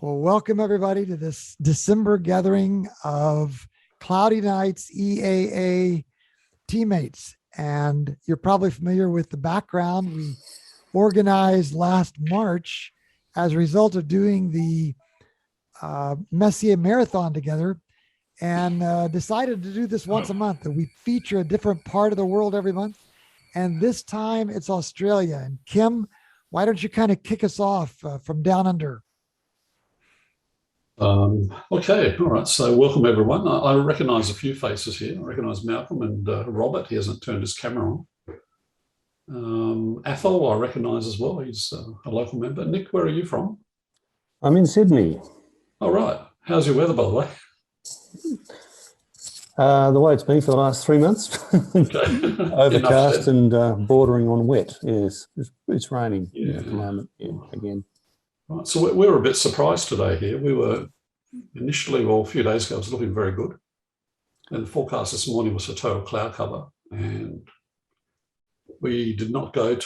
Well, welcome everybody to this December gathering of Cloudy Nights EAA teammates. And you're probably familiar with the background. We organized last March as a result of doing the Messier marathon together, and decided to do this once a month. And we feature a different part of the world every month. And this time it's Australia. And Kim, why don't you kind of kick us off from down under? Okay, all right. So welcome everyone. I recognise a few faces here. I recognise Malcolm and Robert. He hasn't turned his camera on. Athol, I recognise as well. He's a local member. Nick, where are you from? I'm in Sydney. All right. How's your weather, by the way? The way it's been for the last 3 months. Okay. Overcast and bordering on wet. Yes, it's raining at the moment again. Right. So we were a bit surprised today here. We were initially, well, a few days ago, it was looking very good. And the forecast this morning was a total cloud cover. And we did not travel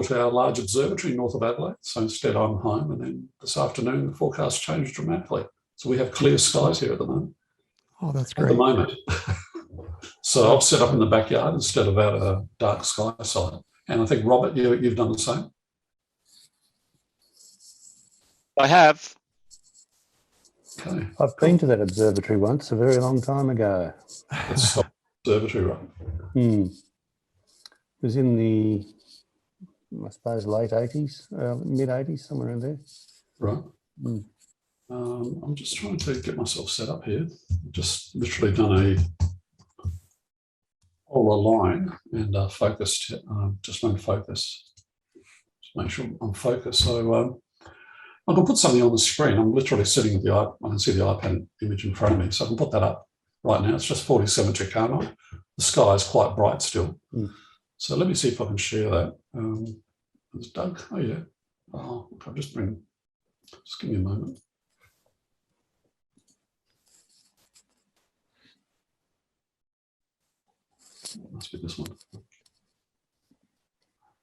to our large observatory north of Adelaide. So instead I'm home, and then this afternoon the forecast changed dramatically. So we have clear skies here at the moment. Oh, that's great. At the moment. So I've set up in the backyard instead of out a dark sky side. And I think, Robert, you've done the same. I have. Okay. I've been to that observatory once a very long time ago. That's observatory, right? It was in the, I suppose, late 80s, mid 80s, somewhere in there. Right. I'm just trying to get myself set up here. I've just literally done a whole line and focused, just run focus. Just make sure I'm focused. So I can put something on the screen. I'm literally sitting at the I can see the iPad image in front of me, so I can put that up right now. It's just 47 Tucano. The sky is quite bright still. So let me see if I can share that. There's Doug. Oh yeah. Oh, I'll just give me a moment. It must be this one.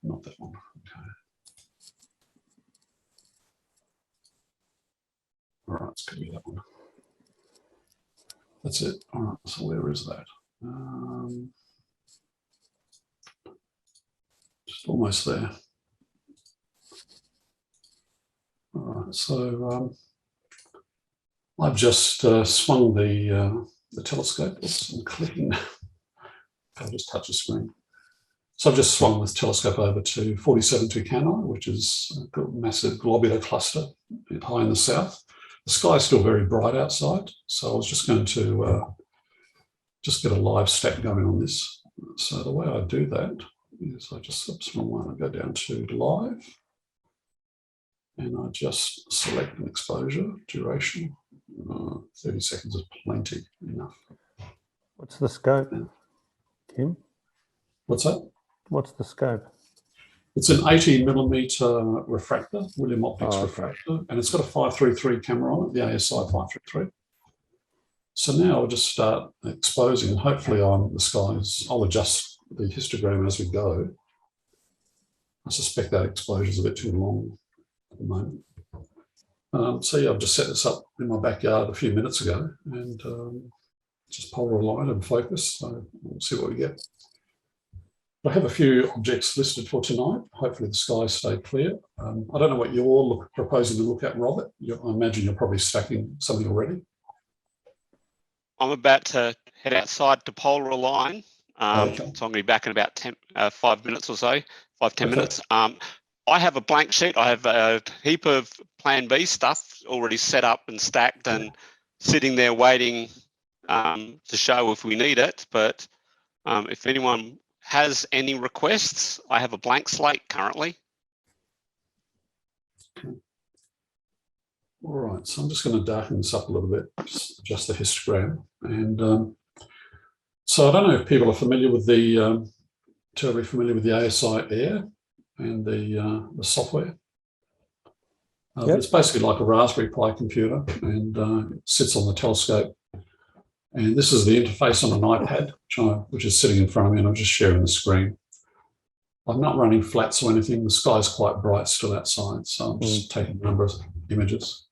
Not that one. Okay. All right, it's going to be that one. That's it. All right, so where is that? Just almost there. All right, so I've just swung the telescope. I'm clicking. I'll just touch the screen. So I've just swung the telescope over to 47 Tucano, which is a massive globular cluster high in the south. The sky is still very bright outside, so I was just going to just get a live stat going on this. So the way I do that is I just I go down to live, and I just select an exposure duration. 30 seconds is plenty enough. What's the scope, Kim? What's that? What's the scope? It's an 80mm refractor, William Optics refractor, and it's got a 533 camera on it, the ASI 533. So now I'll just start exposing, and hopefully the skies, I'll adjust the histogram as we go. I suspect that exposure is a bit too long at the moment. So yeah, I've just set this up in my backyard a few minutes ago, and just polar align and focus, so we'll see what we get. I have a few objects listed for tonight. Hopefully the skies stay clear. I don't know what you're proposing to look at, Robert. I imagine you're probably stacking something already. I'm about to head outside to polar align. So I'm going to be back in about 5 minutes or so, 5-10 minutes. I have a blank sheet. I have a heap of Plan B stuff already set up and stacked and sitting there waiting to show if we need it. But if anyone has any requests, I have a blank slate currently. Okay. All right, so I'm just going to darken this up a little bit, just adjust the histogram. And so I don't know if people are familiar with terribly familiar with the ASI Air and the software. It's basically like a Raspberry Pi computer, and it sits on the telescope. And this is the interface on an iPad, which is sitting in front of me, and I'm just sharing the screen. I'm not running flats or anything. The sky's quite bright still outside, so I'm just taking a number of images.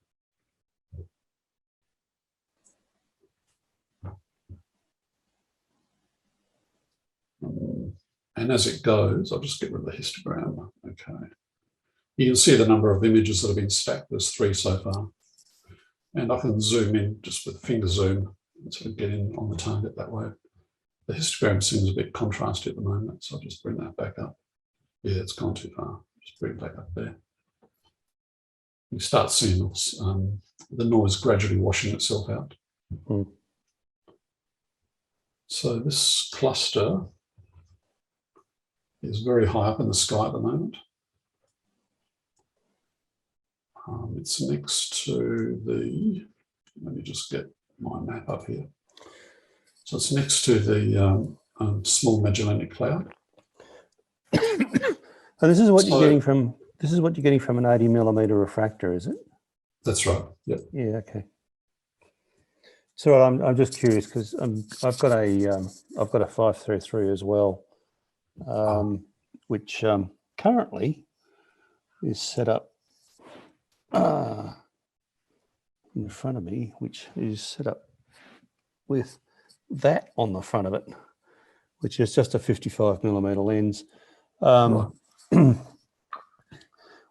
And as it goes, I'll just get rid of the histogram. Okay. You can see the number of images that have been stacked. There's 3 so far. And I can zoom in just with finger zoom and sort of get in on the target that way. The histogram seems a bit contrasty at the moment, so I'll just bring that back up. Yeah, it's gone too far. Just bring it back up there. You start seeing the noise gradually washing itself out. Mm. So this cluster is very high up in the sky at the moment. It's next to the, let me just get my map up here. So it's next to the Small Magellanic Cloud. And this is what you're getting from, this is what you're getting from an 80mm refractor, is it? That's right. Yeah. Yeah. Okay. So I'm just curious because I've got a 533 as well, which currently is set up in front of me, which is set up with that on the front of it, which is just a 55mm lens,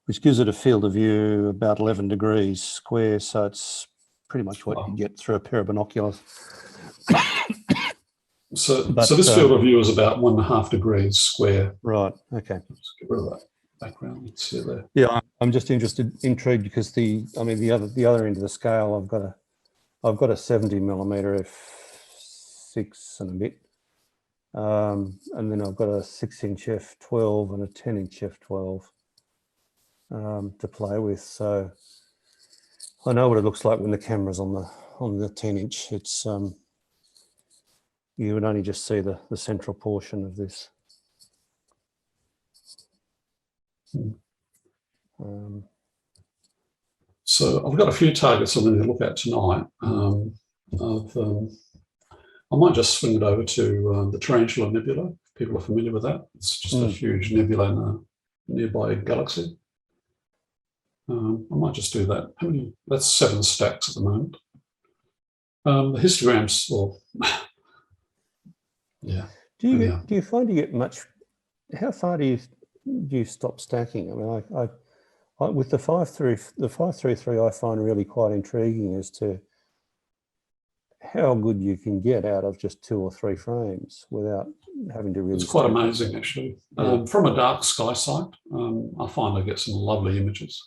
which gives it a field of view about 11 degrees square. So it's pretty much what you get through a pair of binoculars. So this field of view is about 1.5 degrees square. Right. Okay. Let's get rid of that background. Let's see there. Yeah, I'm just intrigued because the other end of the scale, I've got a 70mm f6 and a bit, and then I've got a 6-inch f12 and a 10-inch f12 to play with. So I know what it looks like when the camera's on the 10-inch. It's you would only just see the central portion of this. So I've got a few targets I'm going to look at tonight. I might just swing it over to the Tarantula Nebula. People are familiar with that. It's just a huge nebula in a nearby galaxy. I might just do that. How many? That's 7 stacks at the moment. The histograms, well, yeah. Do you find you get much? How far do you stop stacking? I mean, I with the 533, I find really quite intriguing as to how good you can get out of just 2 or 3 frames without having to really. It's quite amazing, actually. From a dark sky site, I find I get some lovely images.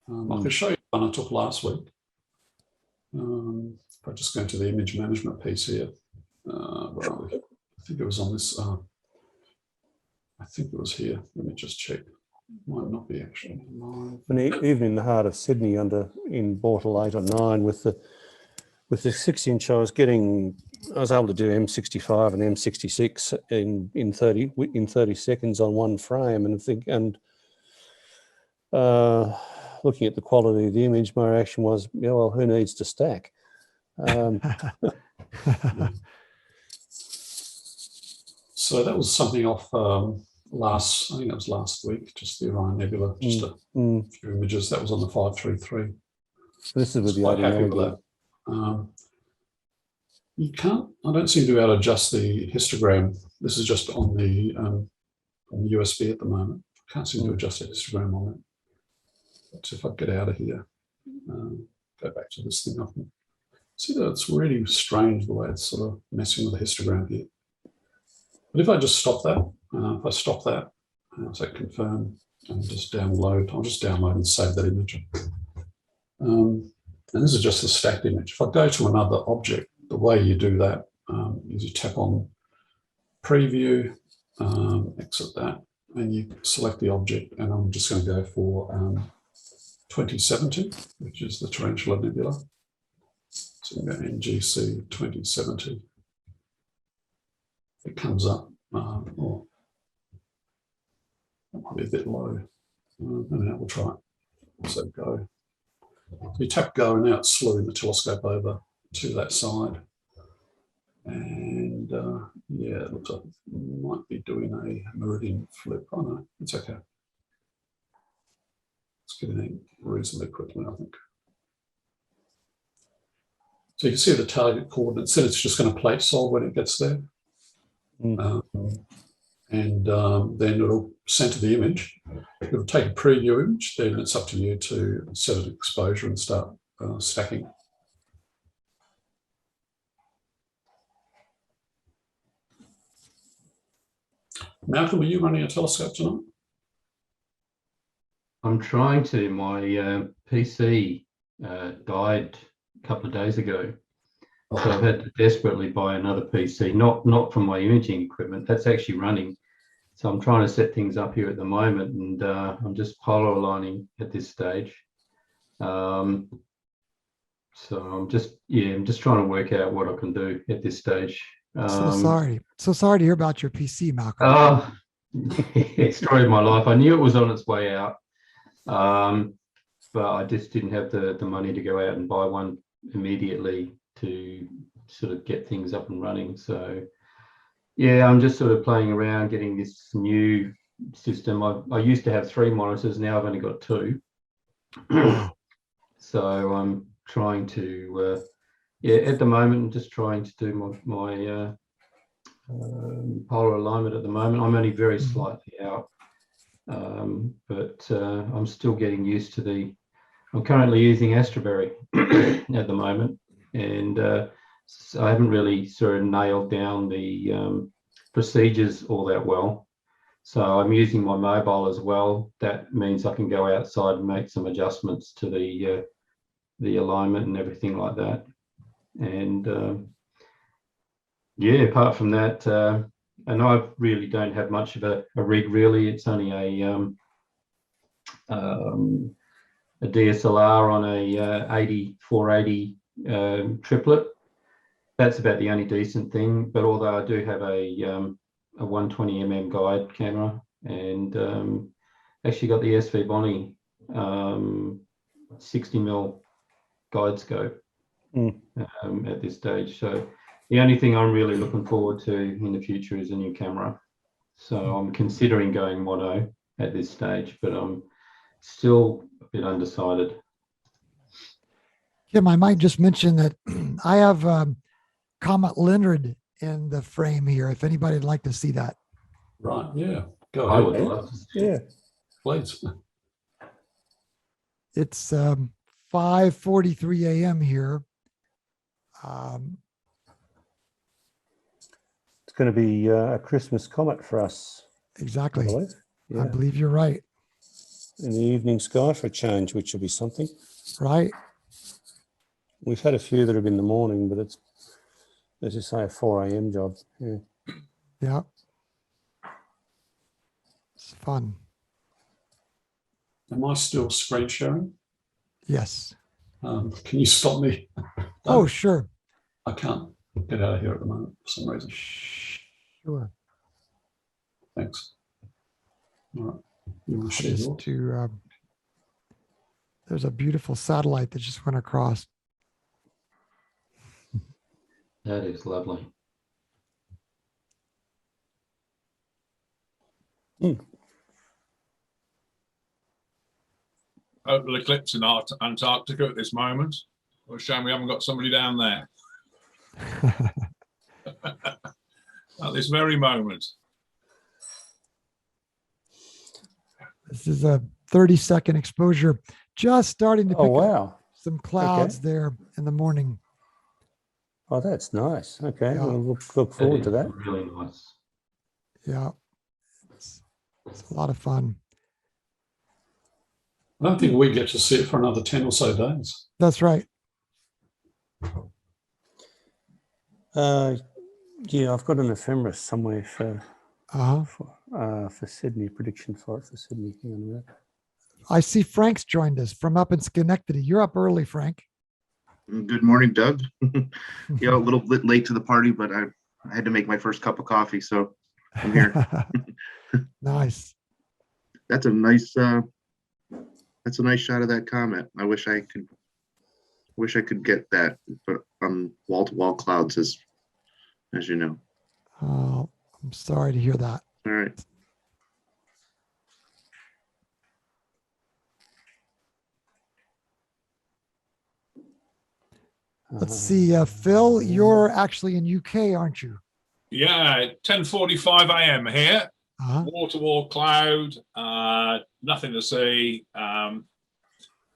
I could show you one I took last week. If I just go into the image management piece here, where are we? I think it was on this. I think it was here. Let me just check. Might not be actually. And even in the heart of Sydney, in Bortle 8 or 9, with the 6-inch, I was able to do M65 and M66 in 30 seconds on one frame, and looking at the quality of the image, my reaction was, yeah, well, who needs to stack? So that was something off I think that was last week, just the Orion Nebula, just a few images. That was on the 533. This is with the quite happy with that. You can't, I don't seem to be able to adjust the histogram. This is just on the USB at the moment. I can't seem to adjust the histogram on it. But if I get out of here, go back to this thing, I can see that it's really strange the way it's sort of messing with the histogram here. But if I just stop that, if I stop that, say confirm and just download, I'll just download and save that image. And this is just a stacked image. If I go to another object, the way you do that is you tap on preview, exit that, and you select the object, and I'm just going to go for 2070, which is the Tarantula Nebula. So I'm going to Ngc 2070. It comes up, or that might be a bit low. And we'll try it. So go. So you tap go, and now it's slewing the telescope over to that side. And yeah, it looks like it might be doing a meridian flip. Oh no, it's okay. It's getting in reasonably quickly, I think. So you can see the target coordinates. Then it's just going to plate solve when it gets there. and then it'll center the image. It'll take a preview image, then it's up to you to set an exposure and start stacking. Malcolm, are you running a telescope tonight? I'm trying to. My PC died a couple of days ago. So I've had to desperately buy another PC, not from my imaging equipment. That's actually running. So I'm trying to set things up here at the moment, and I'm just polar aligning at this stage. So I'm just trying to work out what I can do at this stage. So sorry to hear about your PC, Malcolm. Oh, it destroyed my life. I knew it was on its way out, but I just didn't have the money to go out and buy one immediately to sort of get things up and running. So yeah, I'm just sort of playing around getting this new system. I used to have 3 monitors, now I've only got 2. So I'm trying to at the moment I'm just trying to do my polar alignment at the moment. I'm only very slightly out, but I'm still getting used to I'm currently using Astroberry at the moment, and so I haven't really sort of nailed down the procedures all that well. So I'm using my mobile as well. That means I can go outside and make some adjustments to the alignment and everything like that. And yeah, apart from that, and I really don't have much of a rig really. It's only a DSLR on a 480 triplet. That's about the only decent thing. But although I do have a 120mm guide camera, and actually got the SV Bonnie 60mm guide scope at this stage. So the only thing I'm really looking forward to in the future is a new camera. So I'm considering going mono at this stage, but I'm still a bit undecided. Kim, I might just mention that I have Comet Leonard in the frame here, if anybody'd like to see that. Right, yeah. Go I ahead. would love to see Yeah. Please. It's 5:43 a.m. here. It's going to be a Christmas comet for us. Exactly. Yeah. I believe you're right. In the evening sky for a change, which will be something. Right. We've had a few that have been in the morning, but it's, as you say, a 4 a.m. job. Yeah. Yeah. It's fun. Am I still screen sharing? Yes. Can you stop me? Oh, sure. I can't get out of here at the moment for some reason. Sure. Thanks. All right. You want to share Just yours? to, there's a beautiful satellite that just went across. That is lovely. Total eclipse in Antarctica at this moment. What a shame we haven't got somebody down there at this very moment. This is a 30-second exposure, just starting to pick Oh, up wow. some clouds there in the morning. Oh, that's nice. Okay. Yeah. We'll look forward to that. Really nice. Yeah. It's a lot of fun. I don't think we get to see it for another 10 or so days. That's right. Yeah, I've got an ephemeris somewhere for Sydney, prediction for it for Sydney. Hang on a minute. I see Frank's joined us from up in Schenectady. You're up early, Frank. Good morning, Doug. Yeah, a little bit late to the party, but I had to make my first cup of coffee, so I'm here. Nice. That's a nice shot of that comet. I wish I could get that, but wall-to-wall clouds, as you know. Oh, I'm sorry to hear that. All right. Let's see, Phil, you're actually in UK, aren't you? Yeah, 10:45 a.m. here. wall-to-wall cloud, nothing to see.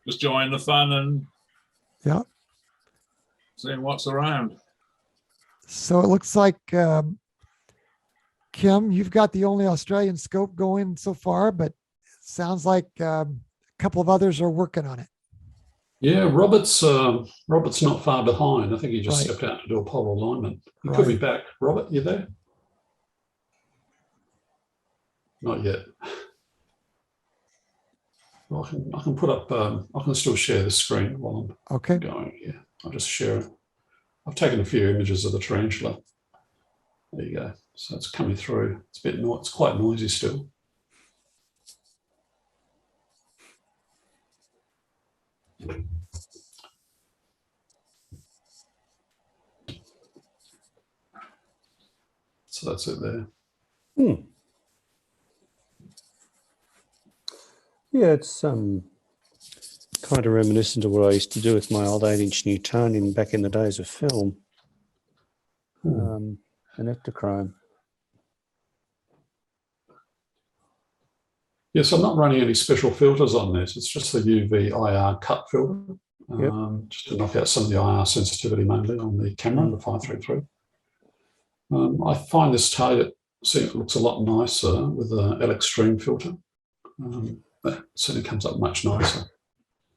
Just join the fun and seeing what's around. So it looks like, Kim, you've got the only Australian scope going so far, but it sounds like a couple of others are working on it. Yeah, Robert's not far behind. I think he just stepped out to do a polar alignment. He could be back. Robert, you there? Not yet. Well, I can put up. I can still share the screen while I'm going here. I'll just share it. I've taken a few images of the tarantula. There you go. So it's coming through. It's a bit. It's quite noisy still. So that's it there. Yeah, it's kind of reminiscent of what I used to do with my old 8-inch Newtonian back in the days of film. An ectochrome. Yes, I'm not running any special filters on this. It's just the UV IR cut filter, just to knock out some of the IR sensitivity mainly on the camera, the 533. I find this target looks a lot nicer with the L-Extreme filter. That certainly comes up much nicer.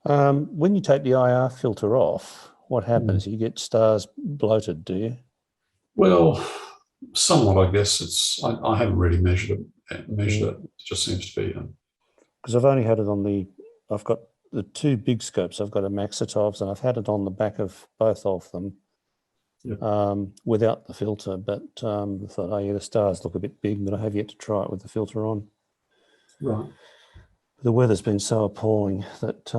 When you take the IR filter off, what happens? You get stars bloated, do you? Well, somewhat, I guess. I haven't really measured it. It just seems to be. Because I've only had it on I've got the two big scopes. I've got a Maxitovs, and I've had it on the back of both of them without the filter. But I thought, oh yeah, the stars look a bit big, but I have yet to try it with the filter on. Right. The weather's been so appalling that I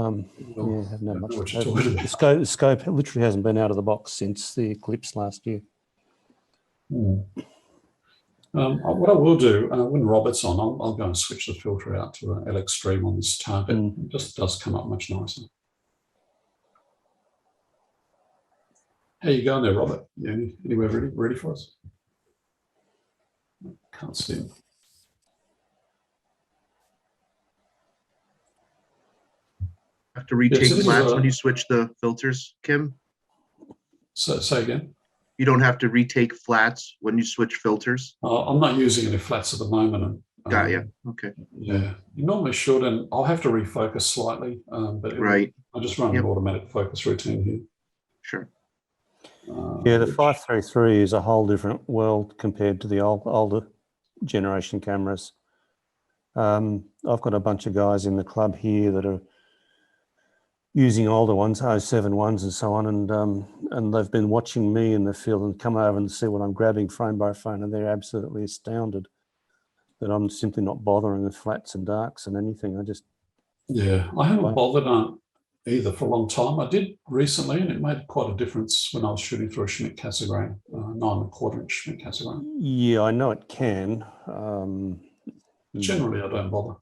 haven't had much. The scope literally hasn't been out of the box since the eclipse last year. What I will do when Robert's on, I'll go and switch the filter out to L-Extreme on this target. It just does come up much nicer. How you going there, Robert? Anywhere ready for us? Can't see him. Have to retake flats when you switch the filters, Kim? So say again. You don't have to retake flats when you switch filters? I'm not using any flats at the moment. Got you. Okay. Yeah, you normally should, and I'll have to refocus slightly. But I just run an automatic focus routine here. Sure. Yeah, the 533 is a whole different world compared to the older generation cameras. I've got a bunch of guys in the club here that are using older ones, 07 ones and so on, and they've been watching me in the field and come over and see what I'm grabbing frame by frame, and they're absolutely astounded that I'm simply not bothering with flats and darks and anything. I haven't bothered either for a long time. I did recently, and it made quite a difference when I was shooting through a Schmidt-Cassegrain, 9¼ Schmidt Cassegrain. Yeah, I know it can. Generally, I don't bother.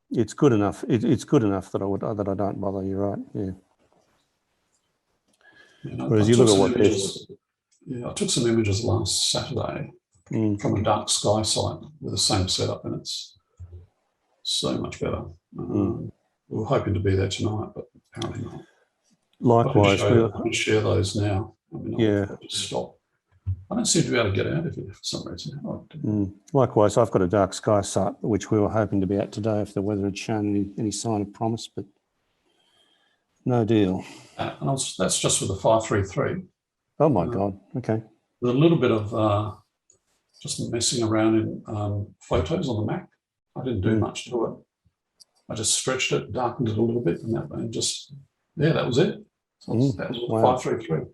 It's good enough. It's good enough that I don't bother. You're right. Yeah. Whereas you look at what this. Yeah, I took some images last Saturday from a dark sky site with the same setup, and it's so much better. We were hoping to be there tonight, but apparently not. Likewise, I can share those now. I'll just stop. I don't seem to be able to get out of here for some reason. Likewise, I've got a dark sky site, which we were hoping to be at today if the weather had shown any sign of promise, but no deal. And that's just with the 533. Oh my God, okay. With a little bit of just messing around in photos on the Mac. I didn't do much to it. I just stretched it, darkened it a little bit, and that was it. So that was the 533.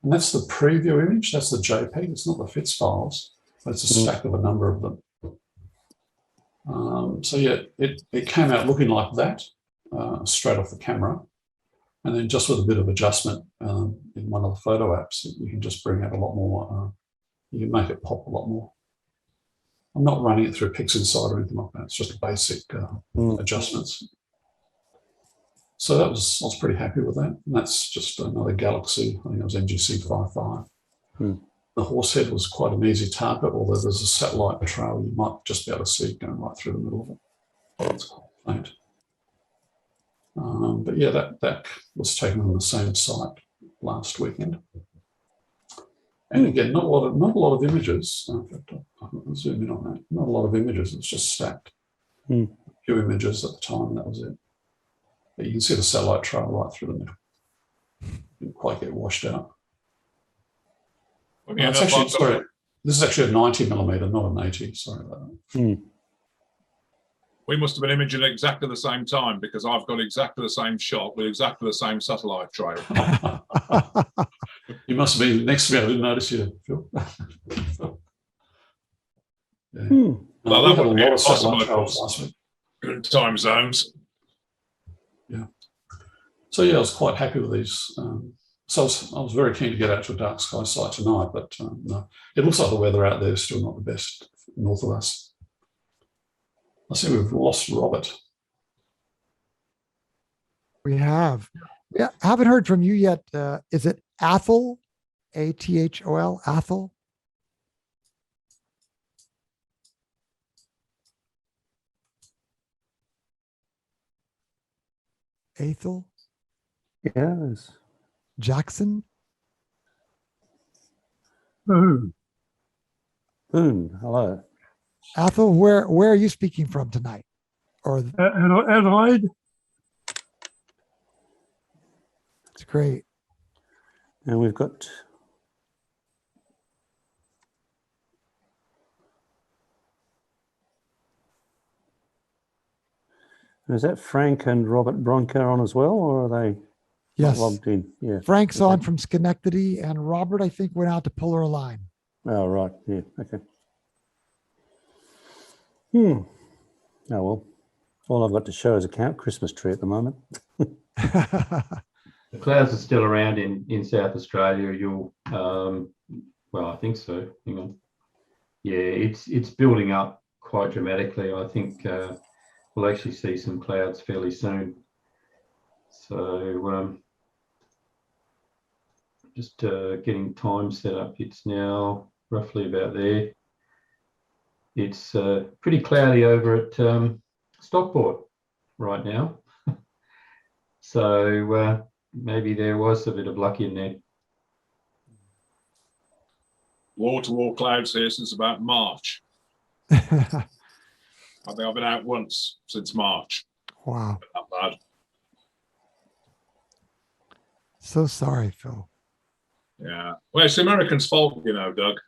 And that's the preview image. That's the JPEG. It's not the FITS files, but it's a stack of a number of them. So yeah, it came out looking like that straight off the camera. And then just with a bit of adjustment in one of the photo apps, you can just bring out a lot more. You can make it pop a lot more. I'm not running it through PixInsight or anything like that. It's just basic adjustments. So I was pretty happy with that. And that's just another Galaxy. I think it was NGC 55. the Horsehead was quite an easy target, although there's a satellite trail you might just be able to see going right through the middle of it. It's quite faint. But yeah, that was taken on the same site last weekend. And again, not a lot of images. In fact, I'll zoom in on that. Not a lot of images. It's just stacked. A few images at the time, and that was it. But you can see the satellite trail right through the middle. Didn't quite get washed out. It's actually, sorry, this is actually a 90mm, not an 80. Sorry about that. We must have been imaging at exactly the same time, because I've got exactly the same shot with exactly the same satellite trail. You must have been next to me. I didn't notice you, Phil. Well, that had a would be lot of satellite impossible, of trails course. last week. Time zones. Yeah. So yeah, I was quite happy with these. So I was very keen to get out to a dark sky site tonight, but no, it looks like the weather out there is still not the best north of us. I see we've lost Robert. We have. Yeah, haven't heard from you yet. Is it Athol? Athol? Athol? Athol? Yes. Jackson? Boom. Hello. Athol, where are you speaking from tonight? Or Adelaide. It's great. And we've got is that Frank and Robert Bronco on as well, or are they not Yes. logged in? Yeah. Frank's Okay. on from Schenectady, and Robert, I think, went out to pull her line. Oh, right. Yeah. Okay. Oh, well. All I've got to show is a Christmas tree at the moment. The clouds are still around in South Australia. You'll, well, I think so. Hang on. Yeah, it's building up quite dramatically. I think we'll actually see some clouds fairly soon. So just getting time set up. It's now roughly about there. It's pretty cloudy over at Stockport right now. So maybe there was a bit of luck in there. Wall-to-wall clouds here since about March. I think I've been out once since March. Wow. Not bad. So sorry, Phil. Yeah. Well, it's the Americans' fault, you know, Doug.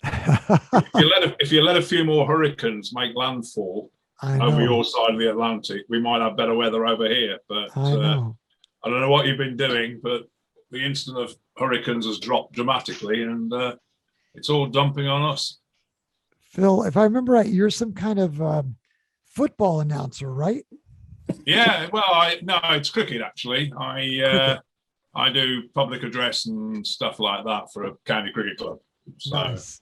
If you let a few more hurricanes make landfall over your side of the Atlantic, we might have better weather over here. But I know. I don't know what you've been doing, but the incidence of hurricanes has dropped dramatically, and it's all dumping on us. Phil, if I remember right, you're some kind of football announcer, right? Yeah, well, no, it's cricket actually. I do public address and stuff like that for a county cricket club. So Nice.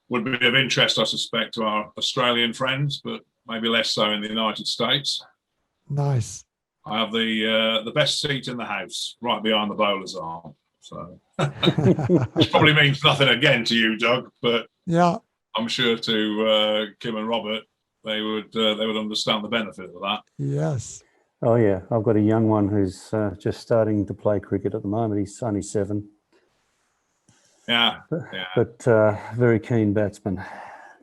would be of interest, I suspect, to our Australian friends, but maybe less so in the United States. Nice. I have the best seat in the house, right behind the bowler's arm. So which probably means nothing again to you, Doug, but Yeah. I'm sure to Kim and Robert, they would understand the benefit of that. Yes. Oh, yeah. I've got a young one who's just starting to play cricket at the moment. He's only 7. Yeah. But very keen batsman.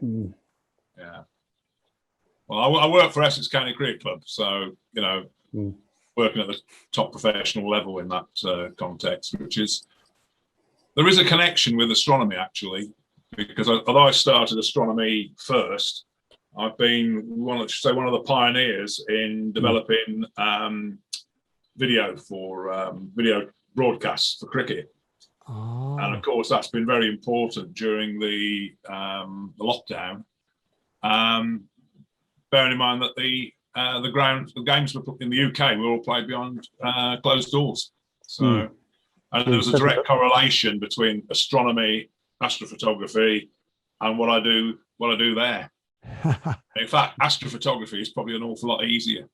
Yeah. Well, I work for Essex County Cricket Club, so, you know, working at the top professional level in that context, there is a connection with astronomy, actually, because although I started astronomy first, I've been one of the pioneers in developing video for video broadcasts for cricket. Oh. And of course, that's been very important during the lockdown. Bearing in mind that the games were in the UK were all played behind closed doors. So, and there was a direct correlation between astronomy, astrophotography, and what I do there. In fact, astrophotography is probably an awful lot easier.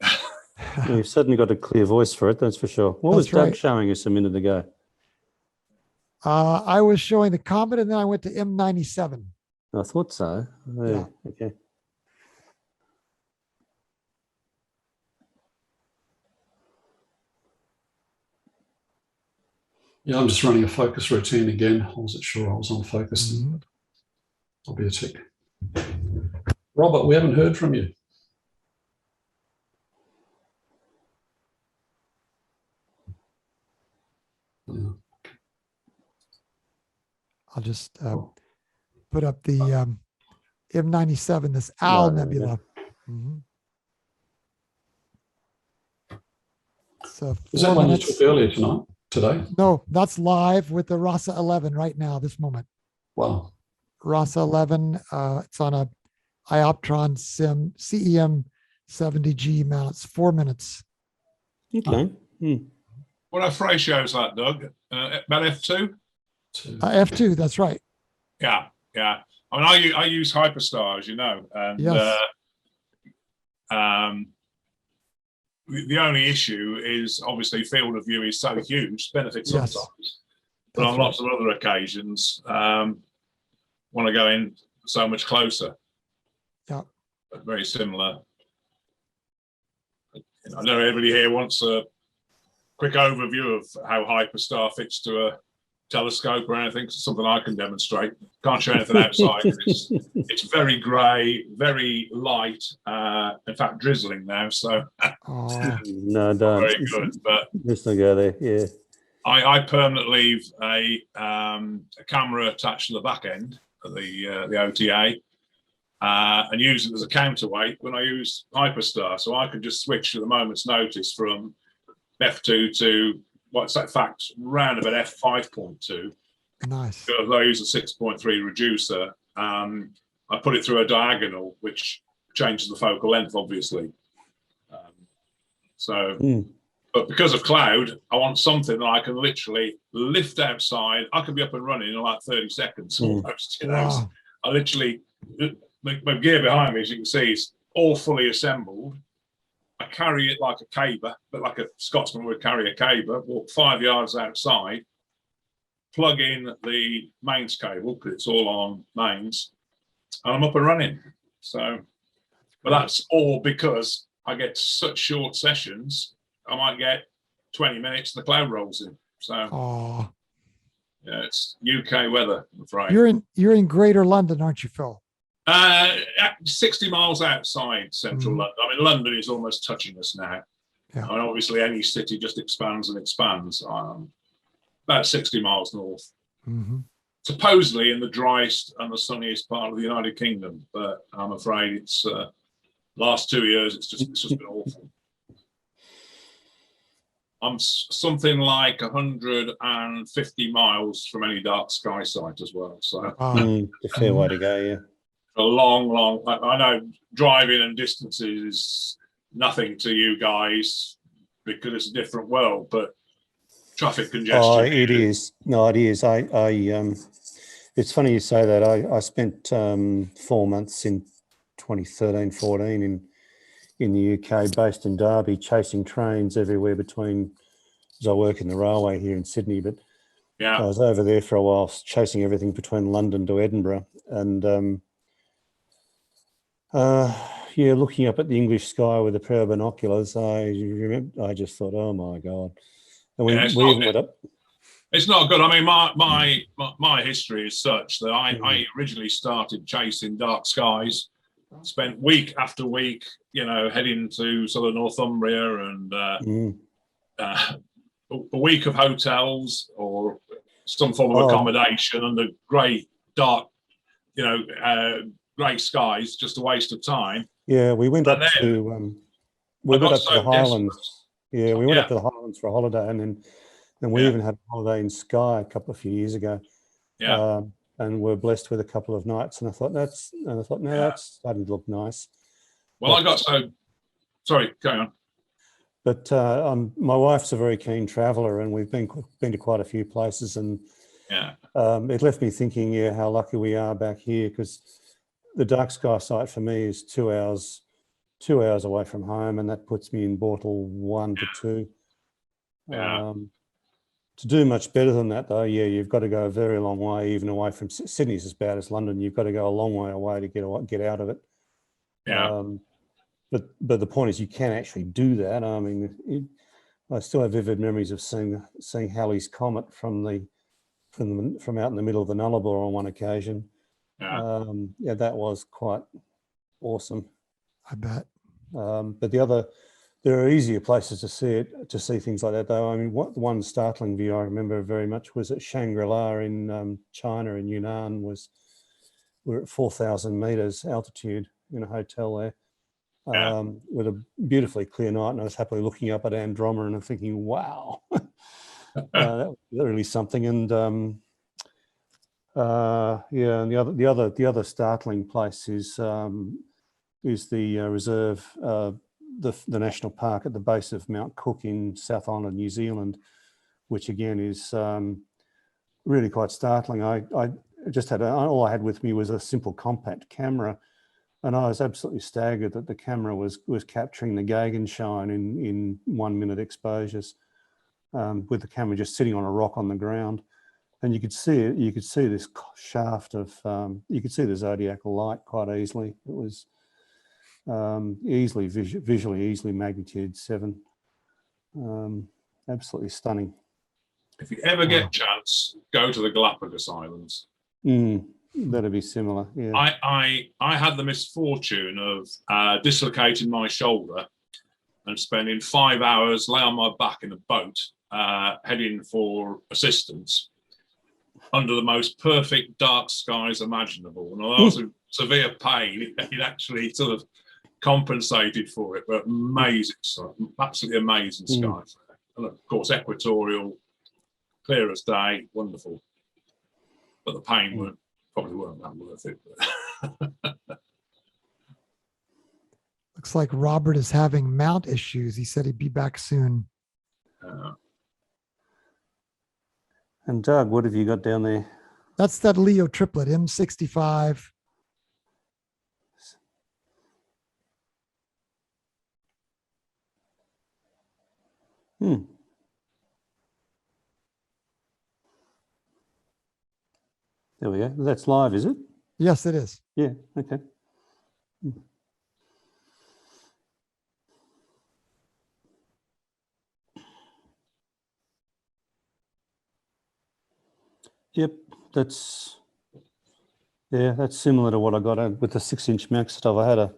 Yeah, you've certainly got a clear voice for it, that's for sure. What was Doug showing us a minute ago? I was showing the comet, and then I went to M97. I thought so. Oh, Yeah. Okay. Yeah, I'm just running a focus routine again. I wasn't sure I was on focus. Mhm. I'll be a tick. Robert, we haven't heard from you. Yeah. I'll just put up the M97, this Owl Nebula. Mhm. So Is that 4 one you minutes. took earlier today? No, that's live with the RASA 11 right now, this moment. Wow. RASA 11, it's on a Ioptron CEM 70G mount. It's 4 minutes. Okay. What F ratio is that, Doug? About F2? F2, that's right. Yeah, yeah. I mean, I use Hyperstar, as you know, and Yes. The only issue is obviously field of view is so huge, benefits Yes. sometimes, but That's on lots of other occasions, want to go in so much closer. Yeah. But very similar. I know everybody here wants a quick overview of how Hyperstar fits to a telescope or anything. It's something I can demonstrate. Can't show anything outside. It's very grey, very light. In fact, drizzling now. So No, don't. very good. But Let's not go there. Yeah. I permanently leave a camera attached to the back end of the OTA and use it as a counterweight when I use Hyperstar. So I can just switch at a moment's notice from F2 to what's that fact round about F5.2. Nice. Because I use a 6.3 reducer. I put it through a diagonal, which changes the focal length, obviously. But because of cloud, I want something that I can literally lift outside. I can be up and running in like 30 seconds almost. You know, Wow. I literally, my gear behind me, as you can see, is all fully assembled. I carry it like a caber, but like a Scotsman would carry a caber, walk 5 yards outside, plug in the mains cable, because it's all on mains, and I'm up and running. So, but that's all because I get such short sessions. I might get 20 minutes and the cloud rolls in. So, yeah, it's UK weather, I'm afraid. You're in Greater London, aren't you, Phil? 60 miles outside central London. I mean, London is almost touching us now. Yeah. I mean, obviously, any city just expands and expands. About 60 miles north. Supposedly in the driest and the sunniest part of the United Kingdom, but I'm afraid it's last 2 years it's just been awful. I'm something like 150 miles from any dark sky site as well. So a fair way to go, yeah. A long, I know driving and distances is nothing to you guys because it's a different world, but traffic congestion. Oh, it is. No, it is. It's funny you say that. I spent 4 months in 2013-14 in the UK, based in Derby, chasing trains everywhere between, as I work in the railway here in Sydney, but yeah, I was over there for a while, chasing everything between London to Edinburgh. And yeah, looking up at the English sky with a pair of binoculars, I just thought, oh my God. And we even went up. It's not good. I mean, my history is such that I originally started chasing dark skies, spent week after week, you know, heading to sort of Northumbria and a week of hotels or some form of accommodation under grey, dark, you know, grey skies, just a waste of time. Yeah, we went up to the Highlands. Yeah, we went up to the Highlands for a holiday, and then we even had a holiday in Skye a few years ago. Yeah. And we're blessed with a couple of nights, and I thought that's starting to look nice. Well, sorry, carry on. But my wife's a very keen traveller, and we've been to quite a few places, and it left me thinking, how lucky we are back here, because the dark sky site for me is 2 hours away from home, and that puts me in Bortle 1 to 2. To do much better than that, though, yeah, you've got to go a very long way, even away from Sydney's as bad as London. You've got to go a long way away to get out of it. Yeah. But the point is, you can actually do that. I mean, I still have vivid memories of seeing Halley's Comet from out in the middle of the Nullarbor on one occasion. Yeah. Yeah, that was quite awesome. I bet. But there are easier places to see things like that, though. I mean, one startling view I remember very much was at Shangri-La in China, in Yunnan. We're at 4,000 meters altitude in a hotel there, with a beautifully clear night, and I was happily looking up at Andromeda and I'm thinking, wow, that was really something. And yeah, and the other startling place is the reserve. The national park at the base of Mount Cook in South Island, New Zealand, which again is really quite startling. I just had all I had with me was a simple compact camera, and I was absolutely staggered that the camera was capturing the Gegenschein in 1 minute exposures, with the camera just sitting on a rock on the ground, and you could see it. You could see this shaft of you could see the zodiacal light quite easily. It was visually easily magnitude 7. Absolutely stunning. If you ever get a chance, go to the Galapagos Islands. That'd be similar. Yeah. I had the misfortune of dislocating my shoulder and spending 5 hours lay on my back in a boat, heading for assistance under the most perfect dark skies imaginable. And although I was in severe pain, it actually sort of compensated for it. But amazing, absolutely amazing skies. And of course, equatorial, clear as day, wonderful. But the pain probably weren't that worth it. Looks like Robert is having mount issues. He said he'd be back soon. And Doug, what have you got down there? That's that Leo triplet, M65. There we go. That's live, is it? Yes, it is. Yeah, okay. Yep, that's similar to what I got with the 6-inch Mac stuff. I had a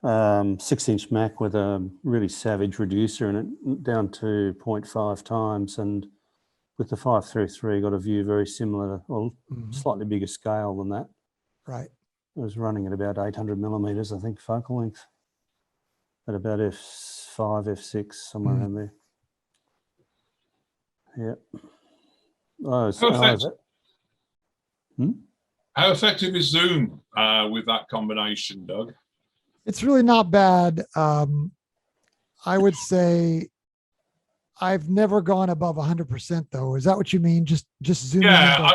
6-inch Mac with a really savage reducer in it, down to 0.5 times, and with the 533 got a view very similar, or slightly bigger scale than that. Right. It was running at about 800 millimeters, I think, focal length, at about f5, f6, somewhere around there. Yeah. How effective is Zoom with that combination, Doug? It's really not bad. I would say I've never gone above 100%, though. Is that what you mean? Just zoom in? Yeah.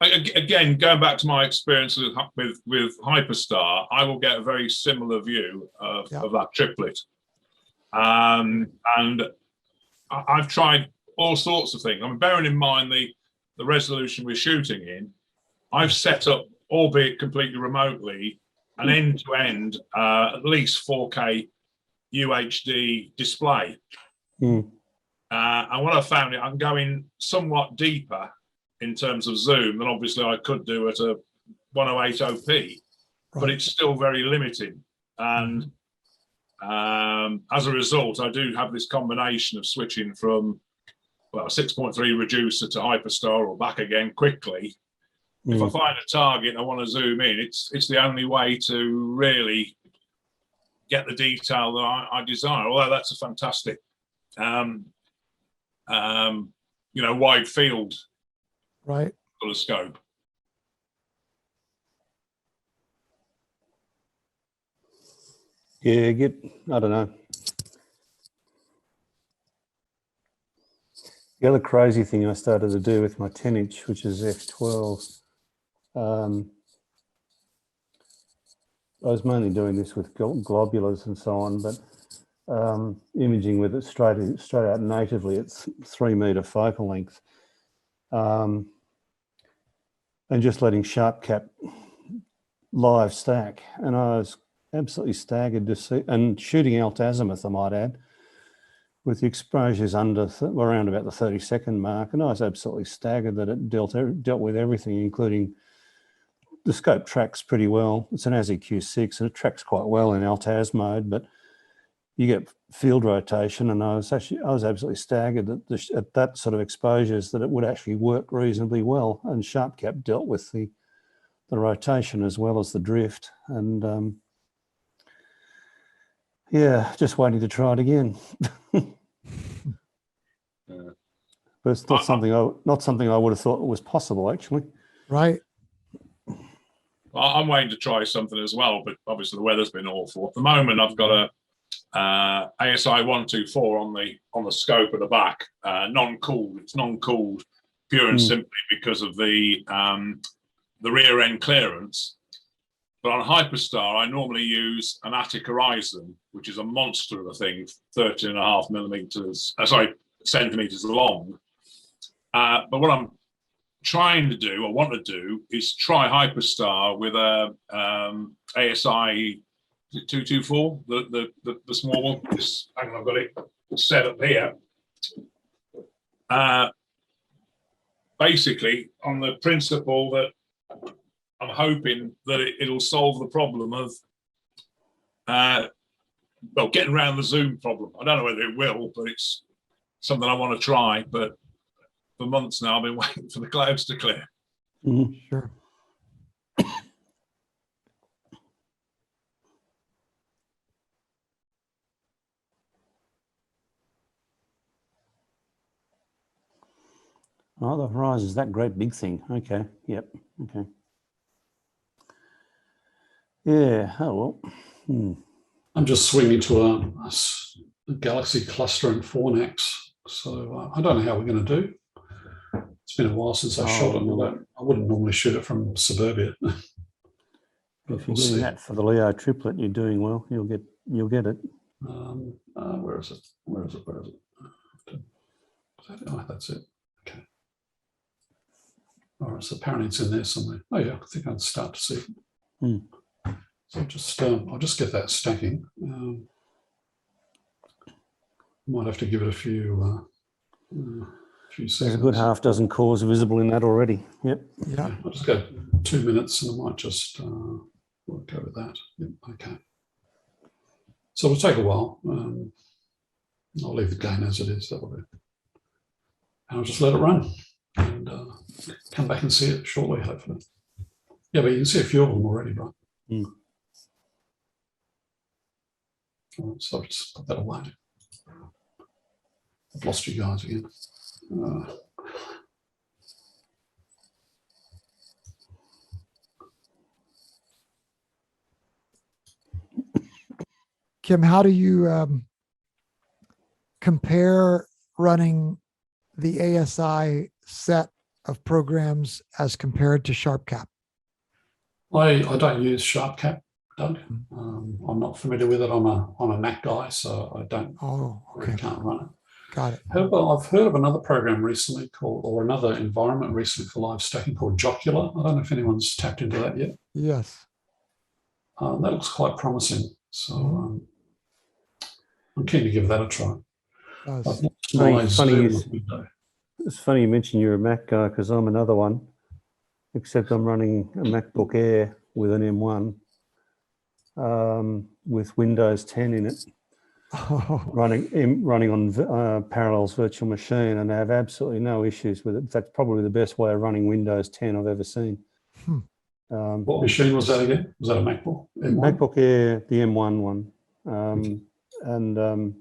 Again, going back to my experience with Hyperstar, I will get a very similar view of that triplet. And I've tried all sorts of things. I mean, bearing in mind the resolution we're shooting in, I've set up, albeit completely remotely, an end-to-end, at least 4K UHD display. And what I found, I'm going somewhat deeper in terms of zoom than obviously I could do at a 1080p, but it's still very limited. And as a result, I do have this combination of switching from, well, a 6.3 reducer to Hyperstar or back again quickly. If I find a target I want to zoom in, it's the only way to really get the detail that I desire. Although that's a fantastic, wide field, right, sort of scope. Yeah, I don't know. The other crazy thing I started to do with my 10-inch, which is f12, I was mainly doing this with globulars and so on, but imaging with it straight out natively at 3 meter focal length, and just letting sharp cap live stack. And I was absolutely staggered to see, and shooting alt azimuth, I might add, with the exposures under around about the 30-second mark. And I was absolutely staggered that it dealt with everything, including the scope tracks pretty well. It's an ASIC Q6 and it tracks quite well in alt-az mode, but you get field rotation, and I was absolutely staggered that at that sort of exposures that it would actually work reasonably well. And sharp cap dealt with the rotation as well as the drift. And yeah, just waiting to try it again. But it's not something I would have thought was possible, actually. Right. I'm waiting to try something as well, but obviously the weather's been awful. At the moment, I've got a ASI 124 on the scope at the back, non-cooled. It's non-cooled pure and simply because of the rear end clearance. But on Hyperstar, I normally use an Attic Horizon, which is a monster of a thing, 13.5 centimeters long. But what I'm trying to do, or want to do, is try Hyperstar with a ASI 224, the small one. Hang on, I've got it set up here. Basically, on the principle that I'm hoping that it'll solve the problem of, well, getting around the zoom problem. I don't know whether it will, but it's something I want to try. But for months now, I've been waiting for the clouds to clear. Mm-hmm. Sure. Oh, the horizon's that great big thing. Okay. Yep. Okay. Yeah. Oh well. I'm just swinging to a galaxy cluster in Fornax, so I don't know how we're going to do. It's been a while since I shot it. I wouldn't normally shoot it from suburbia. If you're getting that for the Leo triplet, you're doing well. You'll get it. Where is it? Where is it? Where is it? Oh, that's it. Okay. All right, so apparently it's in there somewhere. Oh yeah, I think I can start to see it. So I'll just get that stacking. Might have to give it a few seconds. There's a good half dozen cores visible in that already. Yep. Yeah. I'll just go 2 minutes and I might just go with that. Yep, okay. So it'll take a while. I'll leave the gain as it is. That'll do. And I'll just let it run and come back and see it shortly, hopefully. Yeah, but you can see a few of them already, right? All right, so I'll just put that away. I've lost you guys again. Kim, how do you compare running the ASI set of programs as compared to SharpCap? I don't use SharpCap, Doug. I'm not familiar with it. I'm a Mac guy, so I don't. Oh, okay. I can't run it. Got it. However, I've heard of another program recently or another environment recently for live stacking called Jocular. I don't know if anyone's tapped into that yet. Yes. That looks quite promising. So I'm keen to give that a try. It's funny you mention you're a Mac guy, because I'm another one, except I'm running a MacBook Air with an M1 with Windows 10 in it. Running on Parallels virtual machine, and I have absolutely no issues with it. That's probably the best way of running Windows 10 I've ever seen. What machine was that again? Was that a MacBook? M1? MacBook Air, the M1 one, and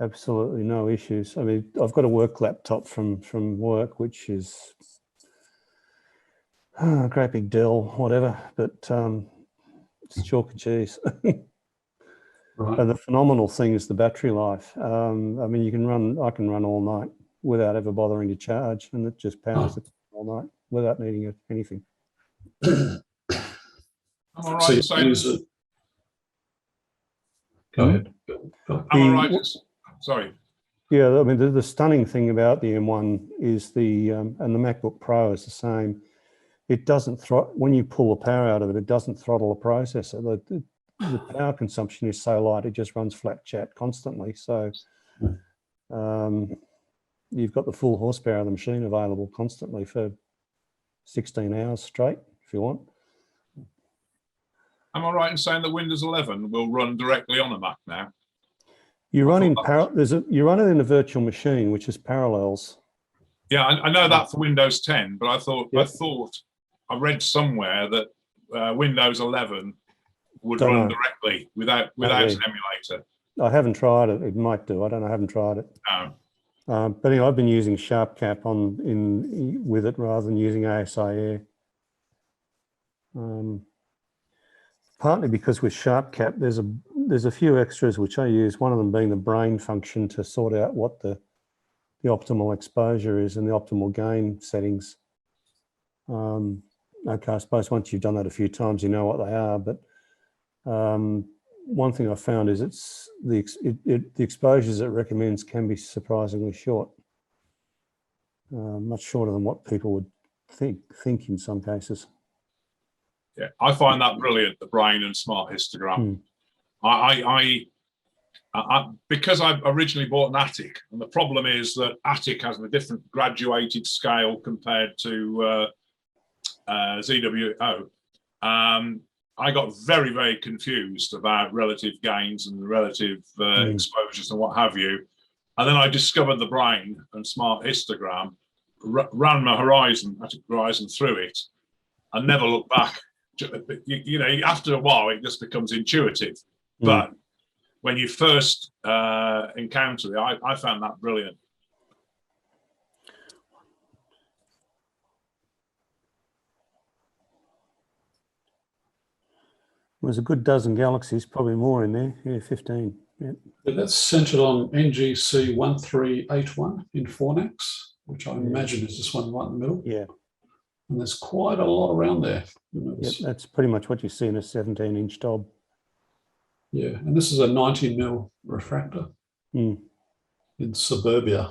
absolutely no issues. I mean, I've got a work laptop from work, which is a great big Dell, whatever, but it's chalk and cheese. Right. And the phenomenal thing is the battery life. I mean, I can run all night without ever bothering to charge, and it just powers it all night without needing anything. I'm all right. So you use it. Go ahead. Philip. Am I right? Sorry. Yeah, I mean, the stunning thing about the M1 is and the MacBook Pro is the same. It doesn't when you pull the power out of it, it doesn't throttle the processor. The power consumption is so light, it just runs flat chat constantly. So you've got the full horsepower of the machine available constantly for 16 hours straight, if you want. Am I right in saying that Windows 11 will run directly on a Mac now? You run you run it in a virtual machine, which is Parallels. Yeah, I know that for Windows 10, but I Yep. thought I read somewhere that Windows 11 would run directly without an emulator. I haven't tried it. It might do. I don't know. I haven't tried it. No. But anyway, I've been using SharpCap with it rather than using ASI Air. Partly because with SharpCap, there's a few extras which I use. One of them being the brain function to sort out what the optimal exposure is and the optimal gain settings. Okay, I suppose once you've done that a few times, you know what they are. But one thing I found is the exposures it recommends can be surprisingly short, much shorter than what people would think in some cases. Yeah, I find that brilliant, the brain and smart histogram. Because I originally bought an Attic, and the problem is that Attic has a different graduated scale compared to ZWO. I got very, very confused about relative gains and relative exposures and what have you. And then I discovered the brain and smart histogram, ran my Attic Horizon through it, and never looked back. You know, after a while, it just becomes intuitive. But when you first encounter it, I found that brilliant. There's a good dozen galaxies, probably more in there. Yeah, 15. Yeah. But that's centered on NGC 1381 in Fornax, which I imagine is this one right in the middle. Yeah. And there's quite a lot around there. Yep, that's pretty much what you see in a 17-inch Dob. Yeah, and this is a 90mm refractor in suburbia,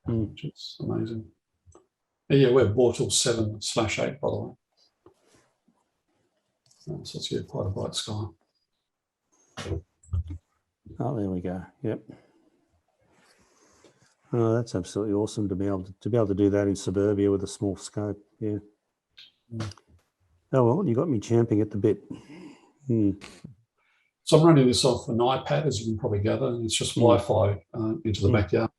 which is amazing. And yeah, we're Bortle 7/8, by the way. So it's quite a bright sky. Oh, there we go. Yep. Oh, that's absolutely awesome to be able to do that in suburbia with a small scope. Yeah. Oh well, you got me champing at the bit. So I'm running this off an iPad, as you can probably gather, and it's just Wi-Fi into the backyard.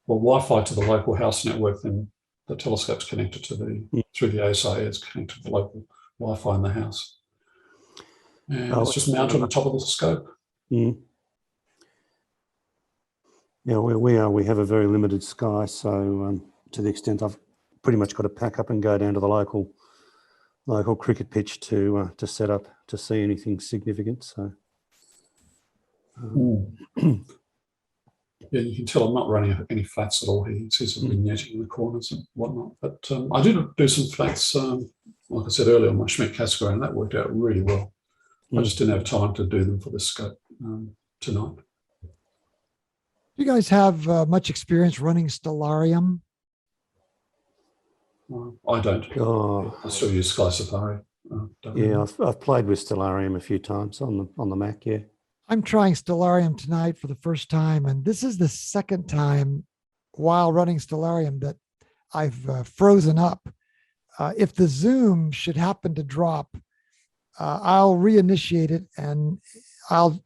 Well, Wi-Fi to the local house network, then the telescope's connected to through the ASI, it's connected to the local Wi-Fi in the house. And it's just mounted on the top of the scope. Yeah, we have a very limited sky, so to the extent I've pretty much got to pack up and go down to the local cricket pitch to set up to see anything significant. So yeah, you can tell I'm not running any flats at all here. It says I'm vignetting in the corners and whatnot. But I did do some flats, like I said earlier, on my Schmidt Cassegrain, and that worked out really well. I just didn't have time to do them for the scope tonight. You guys have much experience running Stellarium? I don't. Oh, I still use Sky Safari. Yeah, I've played with Stellarium a few times on the Mac. Yeah, I'm trying Stellarium tonight for the first time, and this is the second time while running Stellarium that I've frozen up. If the zoom should happen to drop, I'll reinitiate it, and I'll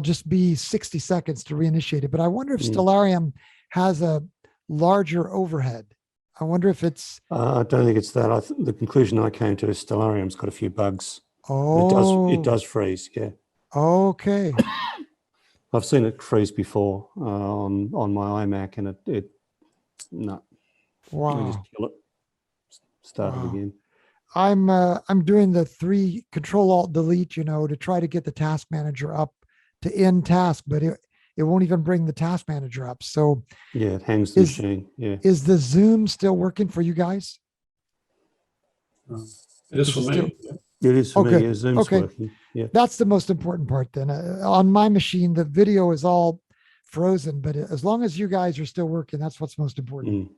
just be 60 seconds to reinitiate it. But I wonder if Stellarium has a larger overhead. I wonder if it's... I don't think it's that. The conclusion I came to is Stellarium's got a few bugs. Oh. It does freeze, yeah. Okay. I've seen it freeze before on my iMac, and no. Wow. We just kill it. Start it again. I'm doing the 3 Control-Alt-Delete, to try to get the task manager up to end task, but it won't even bring the task manager up. So yeah, it hangs the machine. Yeah. Is the zoom still working for you guys? It is for me. It is for Okay, me. Yeah, Zoom's okay. working. Yeah. That's the most important part then. On my machine, the video is all frozen, but as long as you guys are still working, that's what's most important.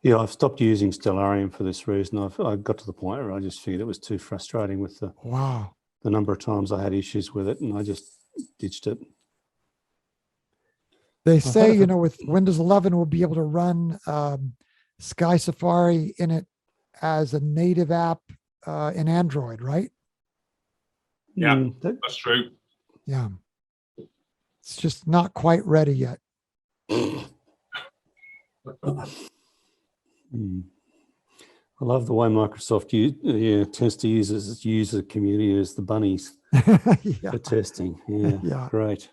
Yeah, I've stopped using Stellarium for this reason. I got to the point where I just figured it was too frustrating with the number of times I had issues with it, and I just ditched it. They say, you know, with Windows 11, we'll be able to run Sky Safari in it as a native app in Android, right? Yeah, that's true. Yeah. It's just not quite ready yet. I love the way Microsoft tends to use its user community as the bunnies for testing. Yeah, great.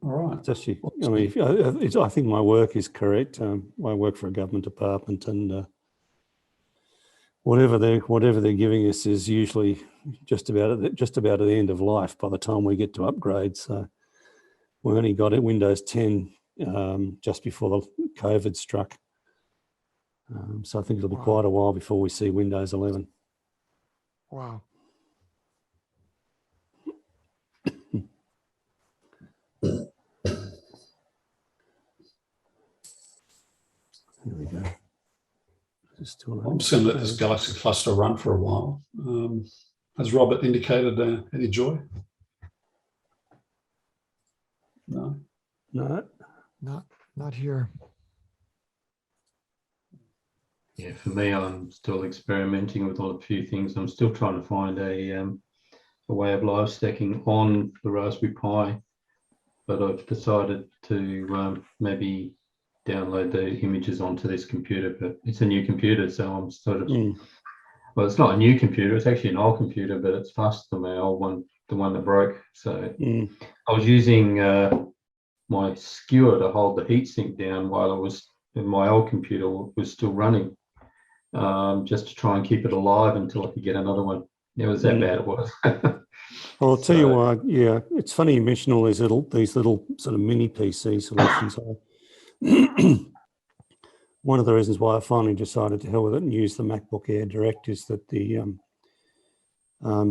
All right. It's actually, I mean, I think my work is correct. I work for a government department, and whatever they're giving us is usually just about at the end of life by the time we get to upgrade. So we only got it Windows 10 just before the COVID struck. So I think it'll be quite a while before we see Windows 11. Wow. Here we go. I'm just going to let this Galaxy cluster run for a while. Has Robert indicated any joy? No. No. Not here. Yeah, for me, I'm still experimenting with a few things. I'm still trying to find a way of live stacking on the Raspberry Pi, but I've decided to maybe download the images onto this computer. But it's a new computer, so I'm sort of well, it's not a new computer. It's actually an old computer, but it's faster than my old one, the one that broke. So I was using my skewer to hold the heatsink down while I was my old computer was still running. Just to try and keep it alive until I could get another one. It was that bad it was. Well, I'll tell you why. Yeah, it's funny you mention all these little sort of mini PC solutions. One of the reasons why I finally decided to hell with it and use the MacBook Air Direct is that I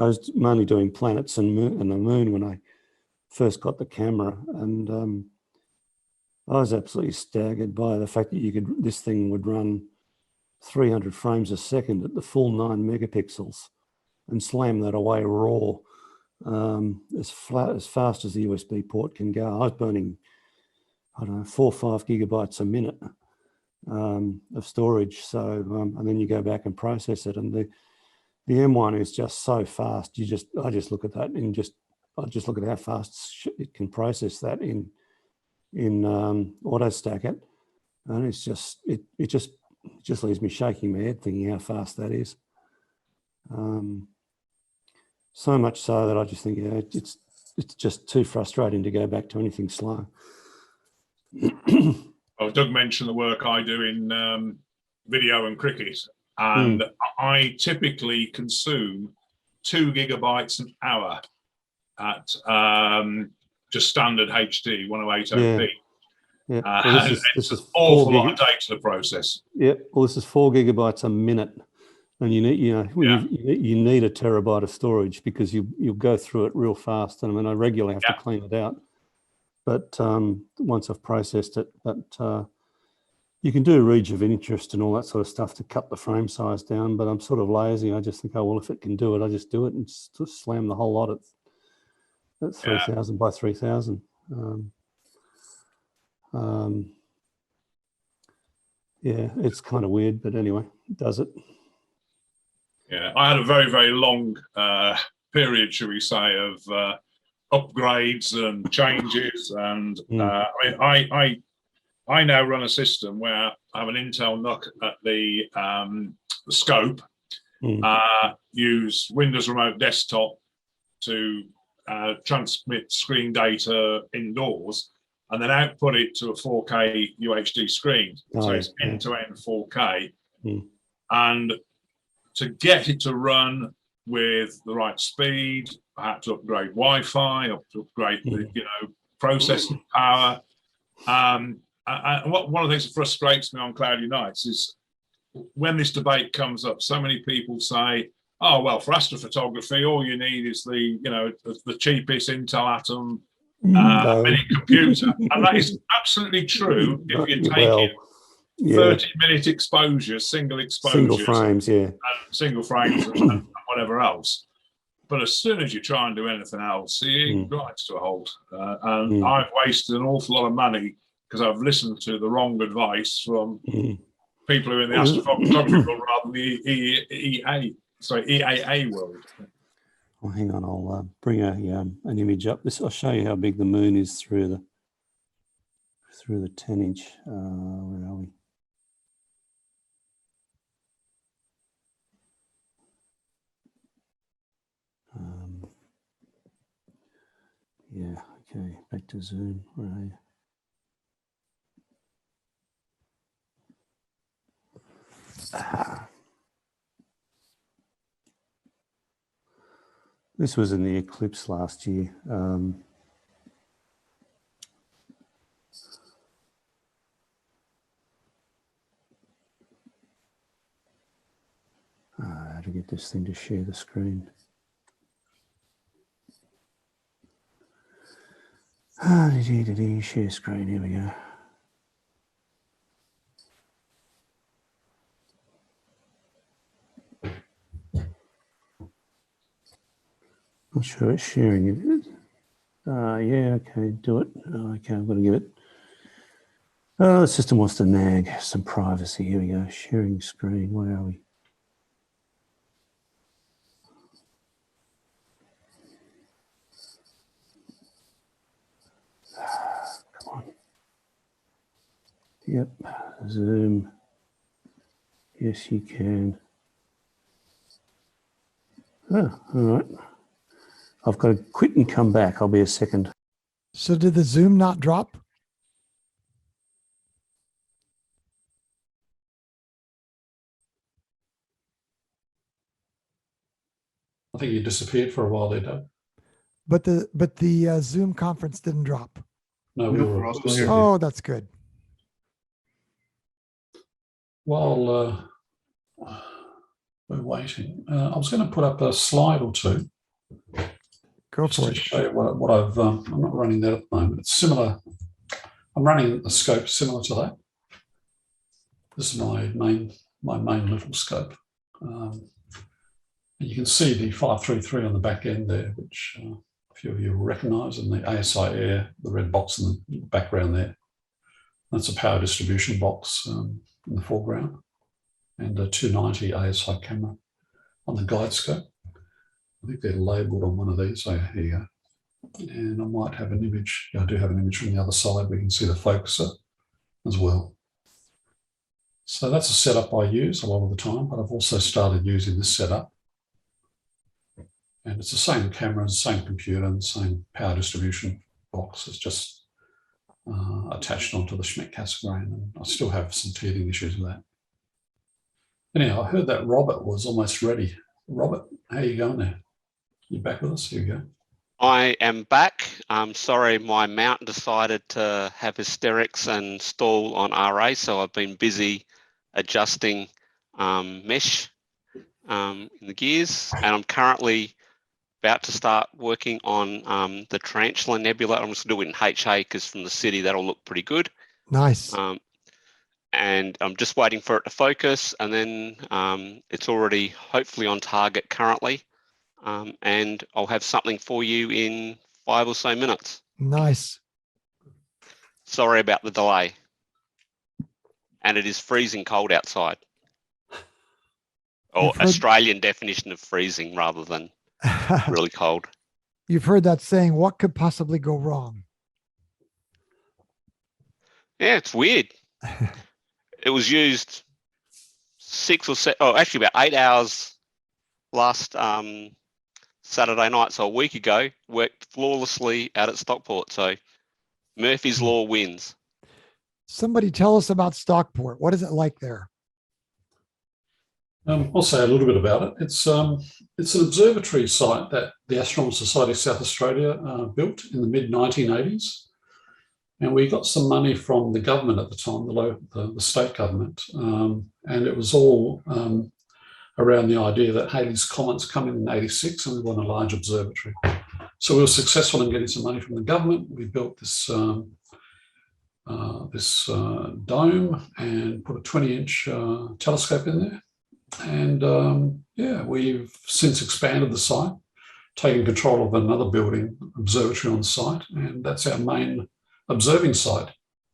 was mainly doing planets and the moon when I first got the camera, and I was absolutely staggered by the fact that this thing would run 300 frames a second at the full 9 megapixels and slam that away raw as fast as the USB port can go. I was burning, I don't know, 4 or 5 gigabytes a minute of storage. So, and then you go back and process it, and the M1 is just so fast. I just look at that and I just look at how fast it can process that in auto stack it, and it's just it just leaves me shaking my head thinking how fast that is. So much so that I just think, it's just too frustrating to go back to anything slow. Well, Doug mentioned the work I do in video and cricket, and I typically consume 2 gigabytes an hour at just standard HD 108.0p. Yeah. Well, this is an awful lot of data to process. Yeah. Well, this is 4 gigabytes a minute, and you need, you need a terabyte of storage because you'll go through it real fast. And I mean, I regularly have to clean it out. But once I've processed it, you can do reads of interest and all that sort of stuff to cut the frame size down. But I'm sort of lazy. I just think, oh well, if it can do it, I just do it and just slam the whole lot at 3000 by 3000. Yeah, it's kind of weird, but anyway, it does it. Yeah, I had a very, very long period, shall we say, of upgrades and changes, and I now run a system where I have an Intel NUC at the scope, use Windows Remote Desktop to transmit screen data indoors, and then output it to a 4K UHD screen. So it's end-to-end 4K. And to get it to run with the right speed, I had to upgrade Wi-Fi, to upgrade the processing power. And one of the things that frustrates me on cloudy nights is when this debate comes up, so many people say, oh, well, for astrophotography, all you need is the cheapest Intel Atom mini computer. And that is absolutely true if you're taking 30-minute exposures, single frames, single frames and whatever else. But as soon as you try and do anything else, it grinds to a halt. And I've wasted an awful lot of money because I've listened to the wrong advice from people who are in the astrophotography world rather than the EAA world. Well, hang on, I'll bring an image up. I'll show you how big the moon is through the 10-inch. Where are we? Yeah, okay, back to Zoom. Where are you? This was in the eclipse last year. How to get this thing to share the screen. Share screen, here we go. Not sure it's sharing it. Yeah, okay, do it. Okay, I've got to give it. Oh, the system wants to nag some privacy. Here we go. Sharing screen. Where are we? Come on. Yep. Zoom. Yes, you can. Oh, all right. I've got to quit and come back. I'll be a second. So did the Zoom not drop? I think you disappeared for a while there, Doug. But the Zoom conference didn't drop. No, we were still here. Oh, that's good. While we're waiting, I was going to put up a slide or two. Go Just for to it. show you what I've, I'm not running that at the moment. It's similar. I'm running a scope similar to that. This is my main little scope. And you can see the 533 on the back end there, which a few of you will recognize, and the ASI Air, the red box in the background there. That's a power distribution box in the foreground, and a 290 ASI camera on the guide scope. I think they're labeled on one of these. So here you go. And I might have an image. I do have an image from the other side. We can see the focuser as well. So that's a setup I use a lot of the time, but I've also started using this setup. And it's the same cameras, same computer, and same power distribution box. It's just attached onto the Schmidt Cassegrain, and I still have some teething issues with that. Anyhow, I heard that Robert was almost ready. Robert, how are you going there? You back with us? Here we go. I am back. Sorry, my mount decided to have hysterics and stall on RA, so I've been busy adjusting mesh in the gears, and I'm currently about to start working on the Tarantula Nebula. I'm just doing it in HA because from the city that'll look pretty good. Nice. And I'm just waiting for it to focus, and then it's already hopefully on target currently. And I'll have something for you in 5 or so minutes. Nice. Sorry about the delay. And it is freezing cold outside. Or Australian definition of freezing rather than really cold. You've heard that saying, what could possibly go wrong? Yeah, it's weird. It was used 6 or 7, actually about 8 hours last Saturday night, so a week ago, worked flawlessly out at Stockport. So Murphy's Law wins. Somebody tell us about Stockport. What is it like there? I'll say a little bit about it. It's an observatory site that the Astronomical Society of South Australia built in the mid-1980s. And we got some money from the government at the time, the state government, and it was all around the idea that Halley's Comet's coming in '86 and we want a large observatory. So we were successful in getting some money from the government. We built this dome and put a 20-inch telescope in there. And yeah, we've since expanded the site, taken control of another building, observatory on site, and that's our main observing site.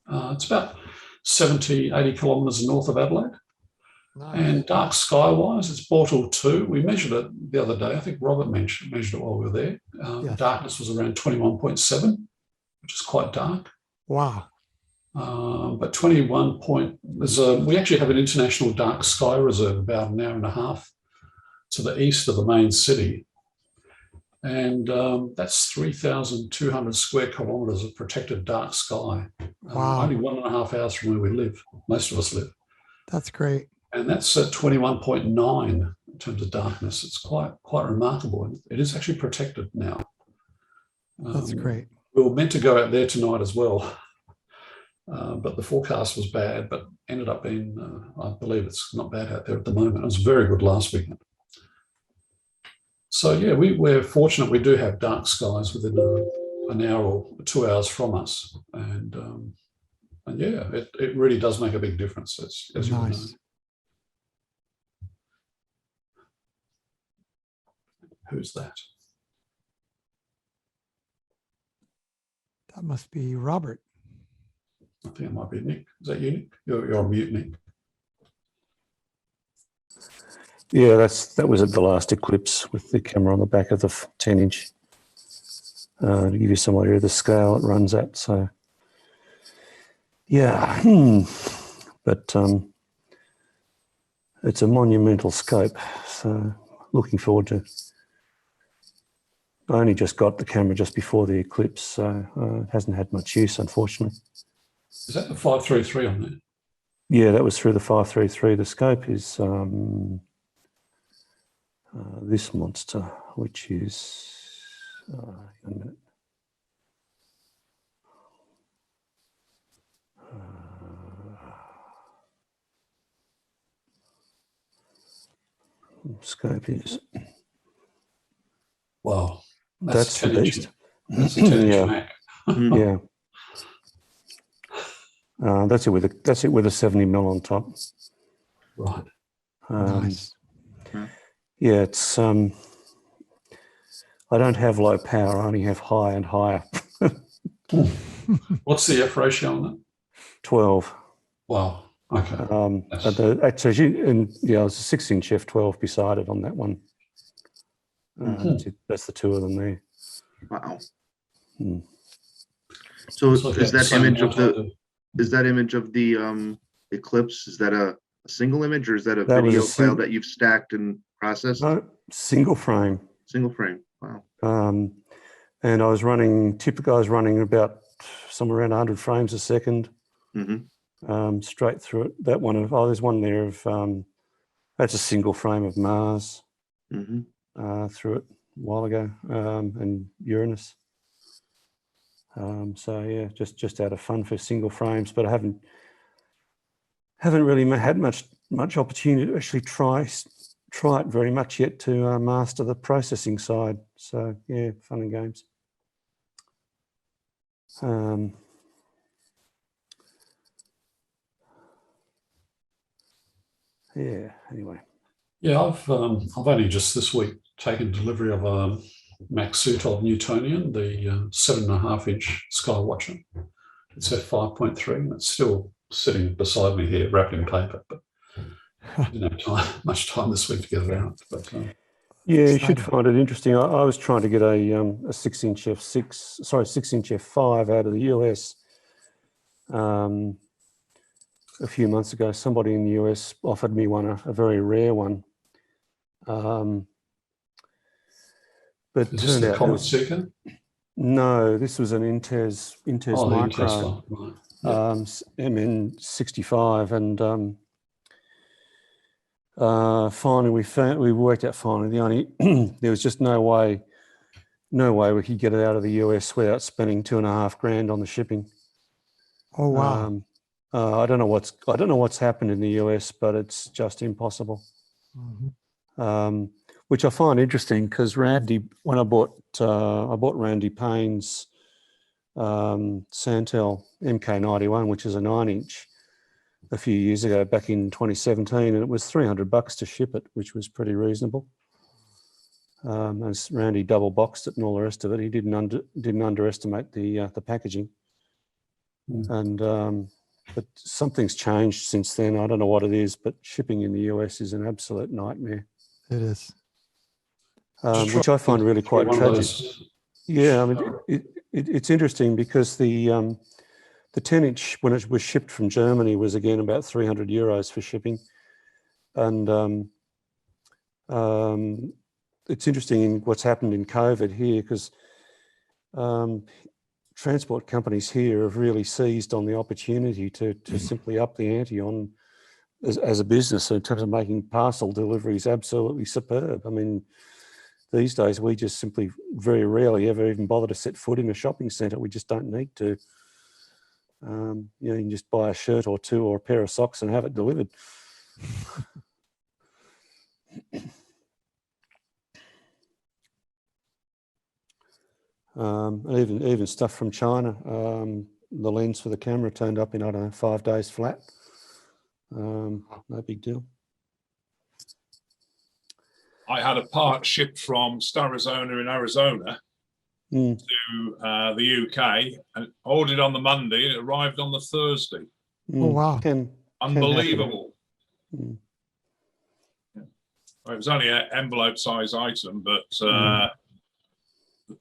It's about 70, 80 kilometres north of Adelaide. Nice. And dark sky wise, it's Bortle 2. We measured it the other day. I think Robert measured it while we were there. Yes. Darkness was around 21.7, which is quite dark. Wow. But 21 point, we actually have an international dark sky reserve about an hour and a half to the east of the main city. And that's 3,200 square kilometres of protected dark sky. Wow. Only 1.5 hours from where we live. Most of us live. That's great. And that's at 21.9 in terms of darkness. It's quite remarkable. It is actually protected now. That's great. We were meant to go out there tonight as well, but the forecast was bad, but ended up being, I believe it's not bad out there at the moment. It was very good last weekend. So yeah, we're fortunate we do have dark skies within an hour or 2 hours from us. And yeah, it really does make a big difference, as you know. Who's that? That must be Robert. I think it might be Nick. Is that you, Nick? You're on mute, Nick. Yeah, that was at the last eclipse with the camera on the back of the 10-inch. To give you some idea of the scale it runs at. So, yeah, but it's a monumental scope. So, looking forward to. I only just got the camera just before the eclipse, so it hasn't had much use, unfortunately. Is that the 533 on there? Yeah, that was through the 533. The scope is this monster, which is, hang on a minute. Scope is. Wow. That's the beast. That's a 10-inch Mac. Yeah. That's it with a 70 mil on top. Right. Nice. Yeah, it's I don't have low power, I only have high and higher. What's the F ratio on that? 12. Wow. Okay. It's a 6-inch F12 beside it on that one. That's the two of them there. Wow. Hmm. So is that image of the eclipse? Is that a single image, or is that a video file that you've stacked and processed? No, single frame. Single frame. Wow. And I was running about somewhere around 100 frames a second. Mm-hmm. Straight through it. That one there's one there of that's a single frame of Mars. Mm-hmm. Through it a while ago, and Uranus. So yeah, just out of fun for single frames, but I haven't really had much opportunity to actually try it very much yet to master the processing side. So yeah, fun and games. Yeah. Anyway. Yeah, I've only just this week taken delivery of a Mac suit of Newtonian, the 7.5-inch Skywatcher. It's f5.3, and it's still sitting beside me here, wrapped in paper. But I didn't have much time this week to get it out. But yeah, you should find it interesting. I was trying to get a 6-inch f5 out of the US. A few months ago, somebody in the US offered me one, a very rare one. But is this the Comet Seeker? No, this was an Intes Micro, MN65, and finally we worked out finally there was just no way we could get it out of the US without spending $2,500 on the shipping. Oh, wow. I don't know what's happened in the US, but it's just impossible. Mhm. Which I find interesting because Randy, when I bought Randy Payne's Santel MK91, which is a 9-inch, a few years ago, back in 2017, and it was $300 to ship it, which was pretty reasonable. As Randy double boxed it and all the rest of it, he didn't underestimate the packaging. And but something's changed since then. I don't know what it is, but shipping in the US is an absolute nightmare. It is. Which I find really quite tragic. Yeah, I mean, it's interesting because the 10-inch, when it was shipped from Germany, was again about 300 euros for shipping. And it's interesting in what's happened in COVID here, because transport companies here have really seized on the opportunity to simply up the ante on as a business in terms of making parcel deliveries absolutely superb. I mean, these days we just simply very rarely ever even bother to set foot in a shopping centre. We just don't need to. You can just buy a shirt or two or a pair of socks and have it delivered. Even stuff from China. The lens for the camera turned up in, I don't know, 5 days flat. No big deal. I had a part shipped from Arizona in Arizona to the UK, and ordered on the Monday, and it arrived on the Thursday. Oh, wow. Unbelievable. Mm. It was only an envelope size item, but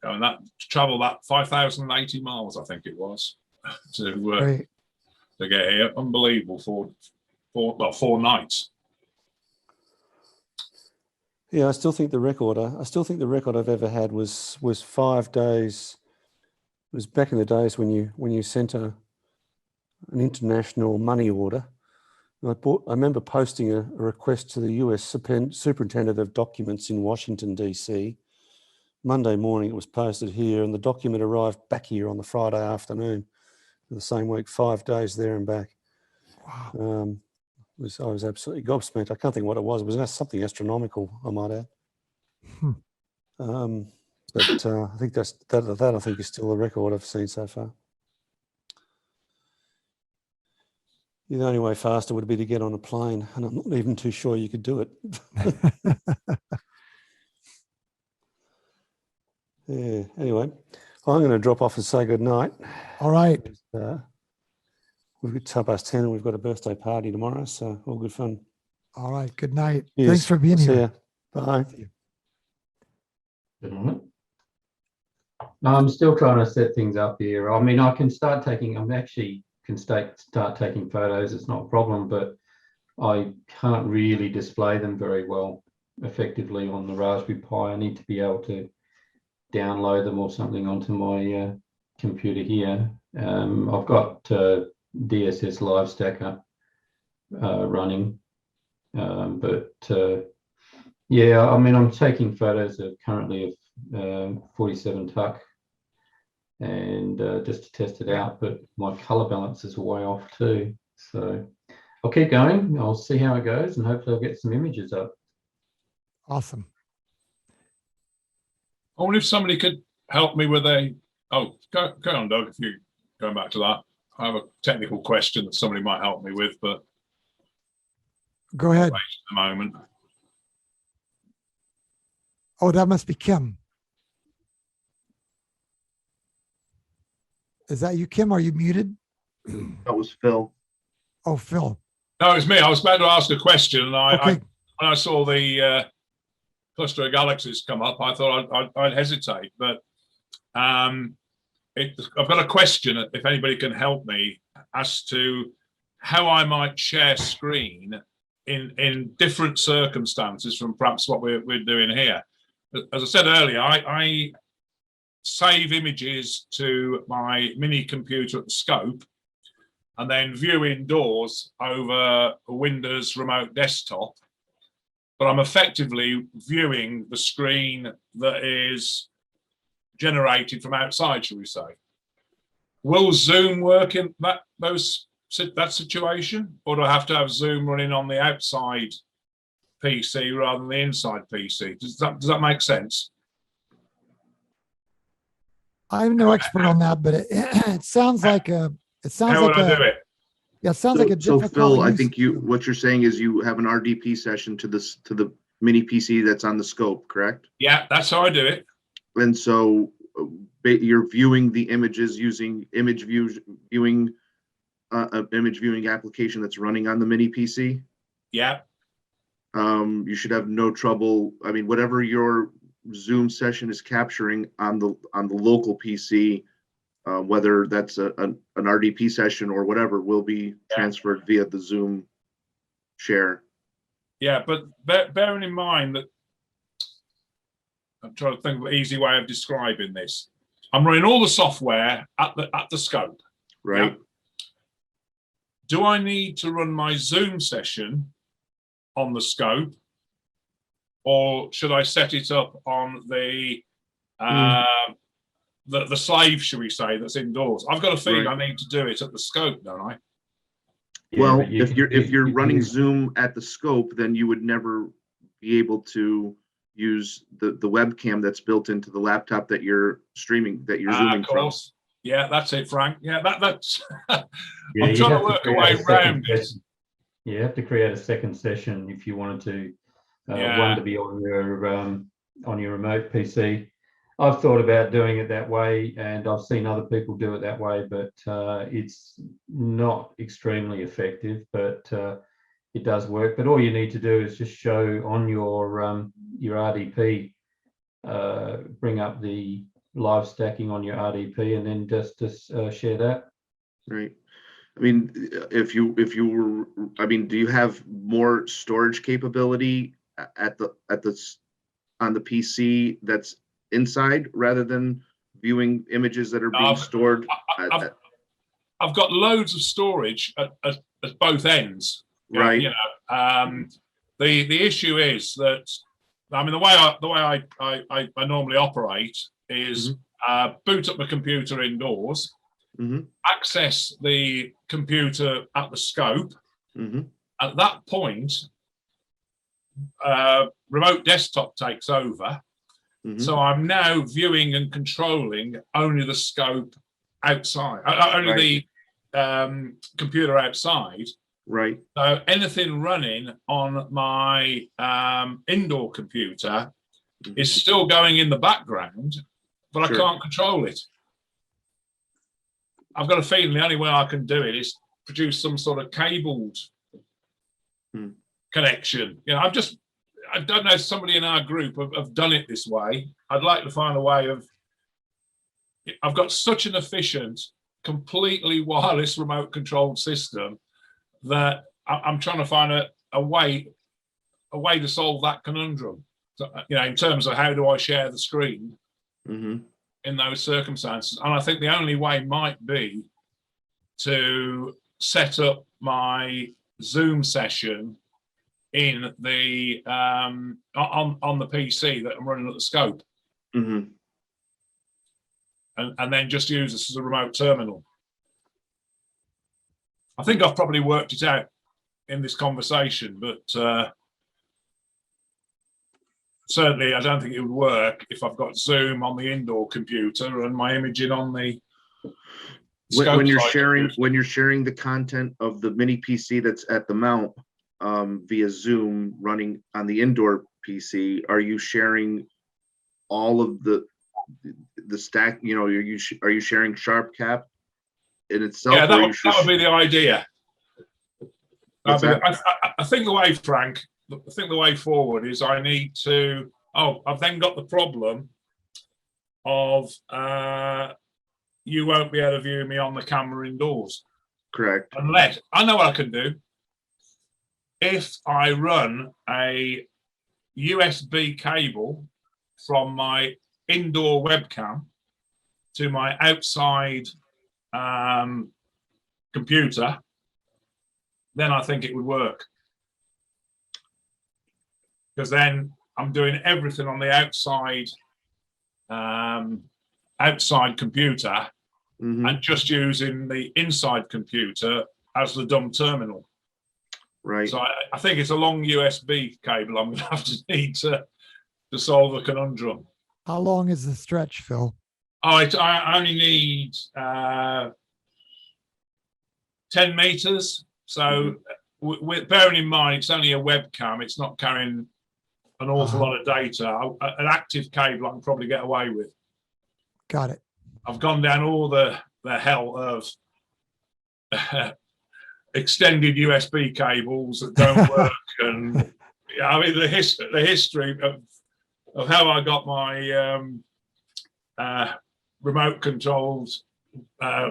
and that traveled that 5,080 miles, I think it was, to get here. Unbelievable for 4 nights. Yeah, I still think the record I've ever had was 5 days. It was back in the days when you sent an international money order. I remember posting a request to the US Superintendent of Documents in Washington, DC. Monday morning it was posted here, and the document arrived back here on the Friday afternoon of the same week, 5 days there and back. Wow. I was absolutely gobsmacked. I can't think what it was. It was something astronomical, I might add. But I think that I think is still the record I've seen so far. The only way faster would be to get on a plane, and I'm not even too sure you could do it. Yeah. Anyway, I'm going to drop off and say good night. All right. We've got 10:10 and we've got a birthday party tomorrow, so all good fun. All right. Good night. Yes. Thanks for being See here. ya. Bye. Good morning. I'm still trying to set things up here. I mean, I can start taking. Start taking photos. It's not a problem, but I can't really display them very well effectively on the Raspberry Pi. I need to be able to download them or something onto my computer here. I've got DSS Live Stacker running, but yeah, I mean, I'm taking photos currently of 47 Tuck, and just to test it out, but my color balance is way off too. So I'll keep going. I'll see how it goes, and hopefully I'll get some images up. Awesome. I wonder if somebody could help me with go on, Doug, if you're going back to that. I have a technical question that somebody might help me with, but go ahead. At the moment. Oh, that must be Kim. Is that you, Kim? Are you muted? That was Phil. Oh, Phil. No, it's me. I was about to ask a question, and Okay. when I saw the cluster of galaxies come up, I thought I'd hesitate, but I've got a question, if anybody can help me, as to how I might share screen in different circumstances from perhaps what we're doing here. As I said earlier, I save images to my mini computer at the scope, and then view indoors over a Windows remote desktop. But I'm effectively viewing the screen that is generated from outside, shall we say. will Zoom work in that situation, or do I have to have Zoom running on the outside PC rather than the inside PC? Does that make sense? I'm no expert on that, but it sounds like a. It sounds How like would I a. do it? Yeah, it sounds like a So difficult. Phil, I use- think what you're saying is you have an RDP session to the mini PC that's on the scope, correct? Yeah, that's how I do it. And so you're viewing the images using image viewing image viewing application that's running on the mini PC. Yeah. You should have no trouble. I mean, whatever your Zoom session is capturing on the local PC, whether that's an RDP session or whatever, will be transferred via the Zoom share. Yeah, but bearing in mind that I'm trying to think of an easy way of describing this. I'm running all the software at the scope. Right. Yeah? Do I need to run my Zoom session on the scope, or should I set it up on the slave, shall we say, that's indoors? I've got a feeling I need to do it at the scope, don't I? Well, Yeah, if you're running Zoom at the scope, then you would never be able to use the webcam that's built into the laptop that you're streaming, that you're zooming Of course. from. Yeah, that's it, Frank. Yeah, that's. Yeah, I'm trying to work a way around it. You have to create a second session if you wanted to. One to be on your remote PC. I've thought about doing it that way, and I've seen other people do it that way, but it's not extremely effective. But it does work. But all you need to do is just show on your RDP, bring up the live stacking on your RDP, and then just share that. Right. I mean, if you were, I mean, do you have more storage capability on the PC that's inside rather than viewing images that are being stored? I've got loads of storage at both ends. Right. You know, the issue is that, I mean, the way I normally operate is boot up my computer indoors, access the computer at the scope. At that point, remote desktop takes over. So I'm now viewing and controlling only the scope outside, only the computer outside. Right. So anything running on my indoor computer is still going in the background, but I can't control it. I've got a feeling the only way I can do it is produce some sort of cabled connection. You know, I don't know if somebody in our group have done it this way. I'd like to find a way of, I've got such an efficient, completely wireless remote controlled system that I'm trying to find a way to solve that conundrum. So, you know, in terms of how do I share the screen in those circumstances. And I think the only way might be to set up my Zoom session in the on the PC that I'm running at the scope, and then just use this as a remote terminal. I think I've probably worked it out in this conversation, but certainly I don't think it would work if I've got Zoom on the indoor computer and my imaging on the scope. When you're sharing the content of the mini PC that's at the mount via Zoom running on the indoor PC, are you sharing all of the stack? You know, are you sharing SharpCap in itself? Yeah, that would be the idea. I think the way, Frank, I think the way forward is I need to. I've then got the problem of you won't be able to view me on the camera indoors. Correct. Unless I know what I can do. If I run a USB cable from my indoor webcam to my outside computer, then I think it would work. Because then I'm doing everything on the outside outside computer, Mhm. and just using the inside computer as the dumb terminal. Right. So I think it's a long USB cable I'm going to have to need to solve the conundrum. How long is the stretch, Phil? Oh, I only need 10 meters. So with bearing in mind, it's only a webcam. It's not carrying an awful lot of data. An active cable I can probably get away with. Got it. I've gone down all the hell of extended USB cables that don't work, and I mean the history of how I got my remote controlled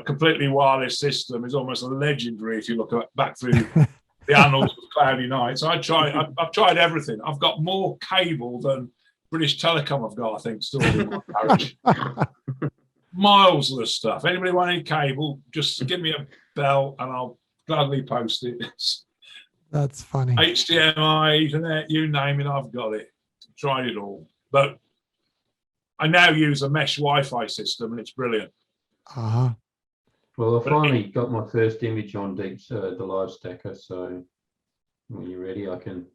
completely wireless system is almost legendary if you look back through the annals of cloudy nights. I've tried everything. I've got more cable than British Telecom I've got, I think, still in my garage. Miles of the stuff. Anybody want any cable, just give me a bell and I'll gladly post it. That's funny. HDMI, Ethernet, you name it, I've got it. Tried it all. But I now use a mesh Wi-Fi system and it's brilliant. Uh-huh. Well, I finally got my first image on the live stacker, so when you're ready, I can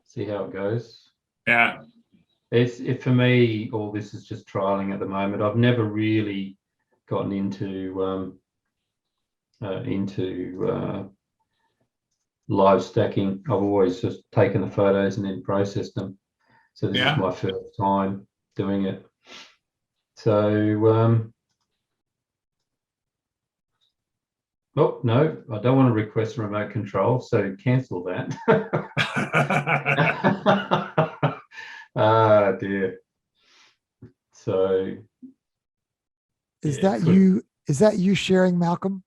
see how it goes. Yeah. For me, all this is just trialing at the moment. I've never really gotten into live stacking. I've always just taken the photos and then processed them. So this is my first time doing it. So, oh no, I don't want to request a remote control, so cancel that. Ah, dear. So Is that you? Is that you sharing, Malcolm?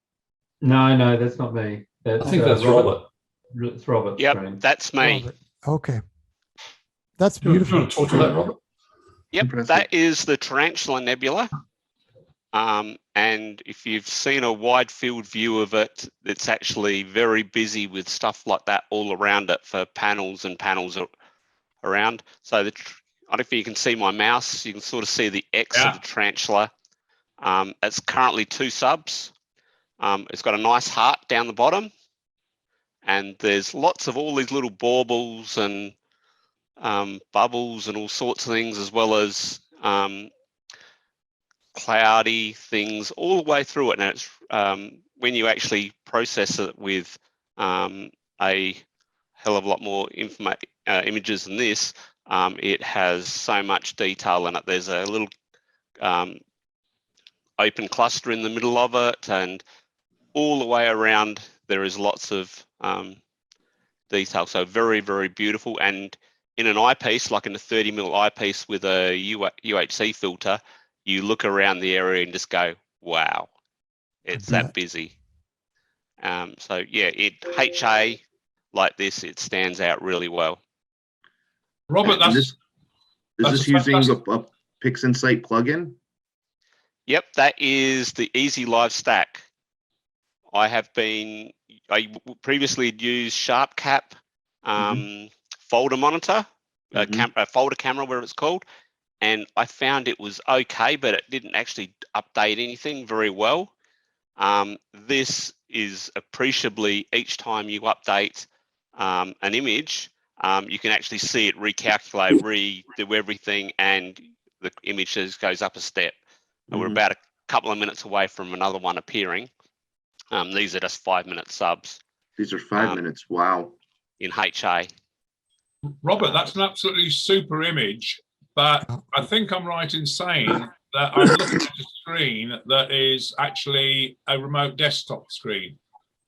no, that's not me. I think that's Robert. It's Robert. Yep, Screen. that's me. Robert. Okay. That's Do you beautiful. want to talk to that, Robert? Yep, Impressive. that is the Tarantula Nebula. And if you've seen a wide field view of it, it's actually very busy with stuff like that all around it for panels and panels around. So I don't know if you can see my mouse, you can sort of see the X of the Tarantula. It's currently 2 subs. It's got a nice heart down the bottom. And there's lots of all these little baubles and bubbles and all sorts of things, as well as cloudy things all the way through it. And it's when you actually process it with a hell of a lot more images than this, it has so much detail in it. There's a little open cluster in the middle of it, and all the way around there is lots of detail. So very, very beautiful. And in an eyepiece, like in a 30mm eyepiece with a UHC filter, you look around the area and just go, wow, it's that busy. So yeah, HA like this, it stands out really well. Robert, is this using a PixInsight plugin? Yep, that is the Easy Live Stack. I previously used SharpCap folder monitor, folder camera, where it's called, and I found it was okay, but it didn't actually update anything very well. This is appreciably, each time you update an image, you can actually see it recalculate, redo everything, and the image just goes up a step. And we're about a couple of minutes away from another one appearing. These are just 5-minute subs. These are 5 minutes. Wow. In HA. Robert, that's an absolutely super image, but I think I'm right in saying that I'm looking at a screen that is actually a remote desktop screen.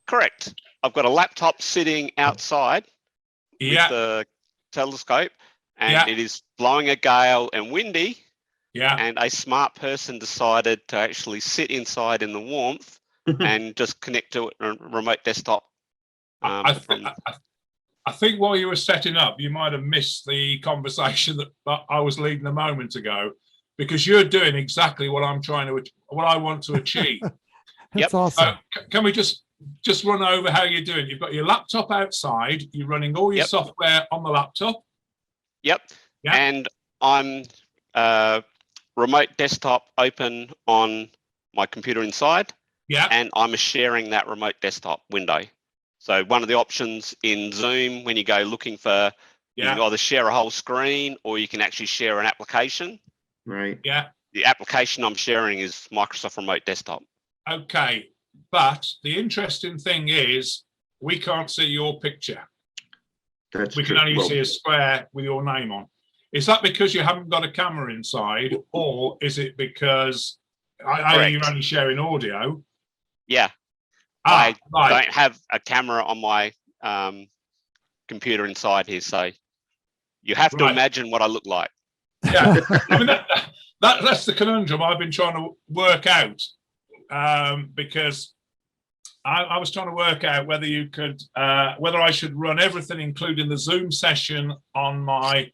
Correct. I've got a laptop sitting outside with the telescope, and it is blowing a gale and windy. And a smart person decided to actually sit inside in the warmth and just connect to a remote desktop. I think while you were setting up, you might have missed the conversation that I was leading a moment ago, because you're doing exactly what I want to achieve. That's awesome. Can we just run over how you're doing? You've got your laptop outside. You're running all your software on the laptop. And I'm remote desktop open on my computer inside, Yeah. and I'm sharing that remote desktop window. So one of the options in Zoom when you go looking for, you can either share a whole screen or you can actually share an application. Right. Yeah. The application I'm sharing is Microsoft Remote Desktop. Okay. But the interesting thing is we can't see your picture. That's We true. can only Well, see a square with your name on. Is that because you haven't got a camera inside, or is it because you're only sharing audio? Yeah. I don't have a camera on my computer inside here, so you have to imagine what I look like. Yeah, I mean that's the conundrum I've been trying to work out, because I was trying to work out whether you could, whether I should run everything, including the Zoom session, on my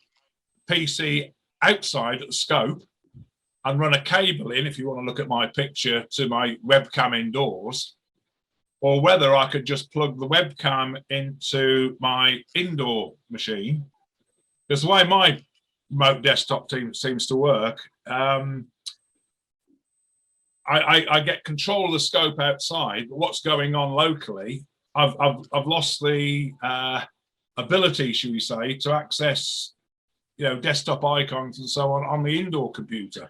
PC outside at the scope, and run a cable in, if you want to look at my picture, to my webcam indoors, or whether I could just plug the webcam into my indoor machine. Because the way my remote desktop team seems to work, I get control of the scope outside, but what's going on locally, I've lost the ability, shall we say, to access, desktop icons and so on the indoor computer.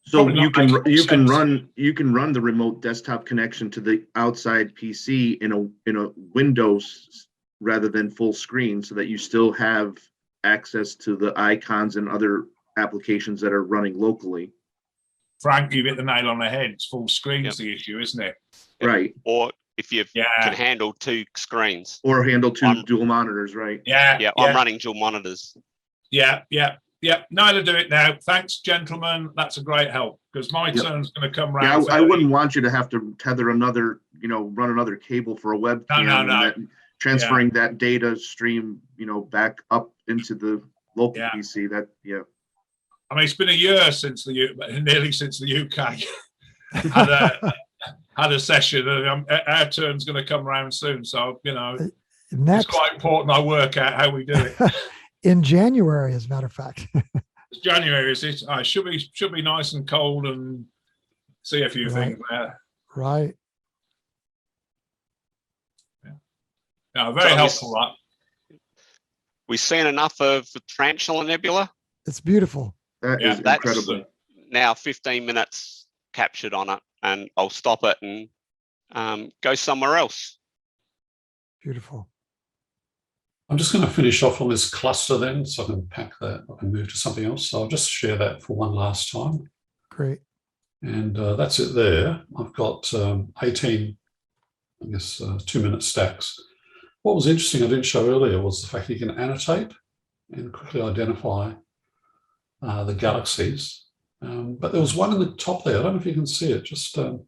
So you can run the remote desktop connection to the outside PC in a Windows rather than full screen, so that you still have access to the icons and other applications that are running locally. Frank, you hit the nail on the head. It's full screen's the issue, isn't it? Right. Or if you can handle two screens. Or handle dual monitors, right? Yeah, I'm running dual monitors. Yeah. Neither do it now. Thanks, gentlemen. That's a great help, because my turn's going to come round. Yeah, I wouldn't want you to have to tether another, run another cable for a webcam. No. Transferring that data stream, back up into the local PC. I mean, it's been a year nearly since the UK had a session, and our turn's going to come around soon. So, it's quite important I work out how we do it. In January, as a matter of fact. It's January, is it? Should be nice and cold and see a few things there. Right. Yeah, very helpful. That we've seen enough of the Tarantula Nebula. It's beautiful. That is incredible. Now 15 minutes captured on it, and I'll stop it and go somewhere else. Beautiful. I'm just going to finish off on this cluster then, so I can pack that. I can move to something else. So I'll just share that for one last time. Great. And that's it there. I've got 18, 2-minute stacks. What was interesting I didn't show earlier was the fact that you can annotate and quickly identify the galaxies. But there was one in the top there. I don't know if you can see it. Just there's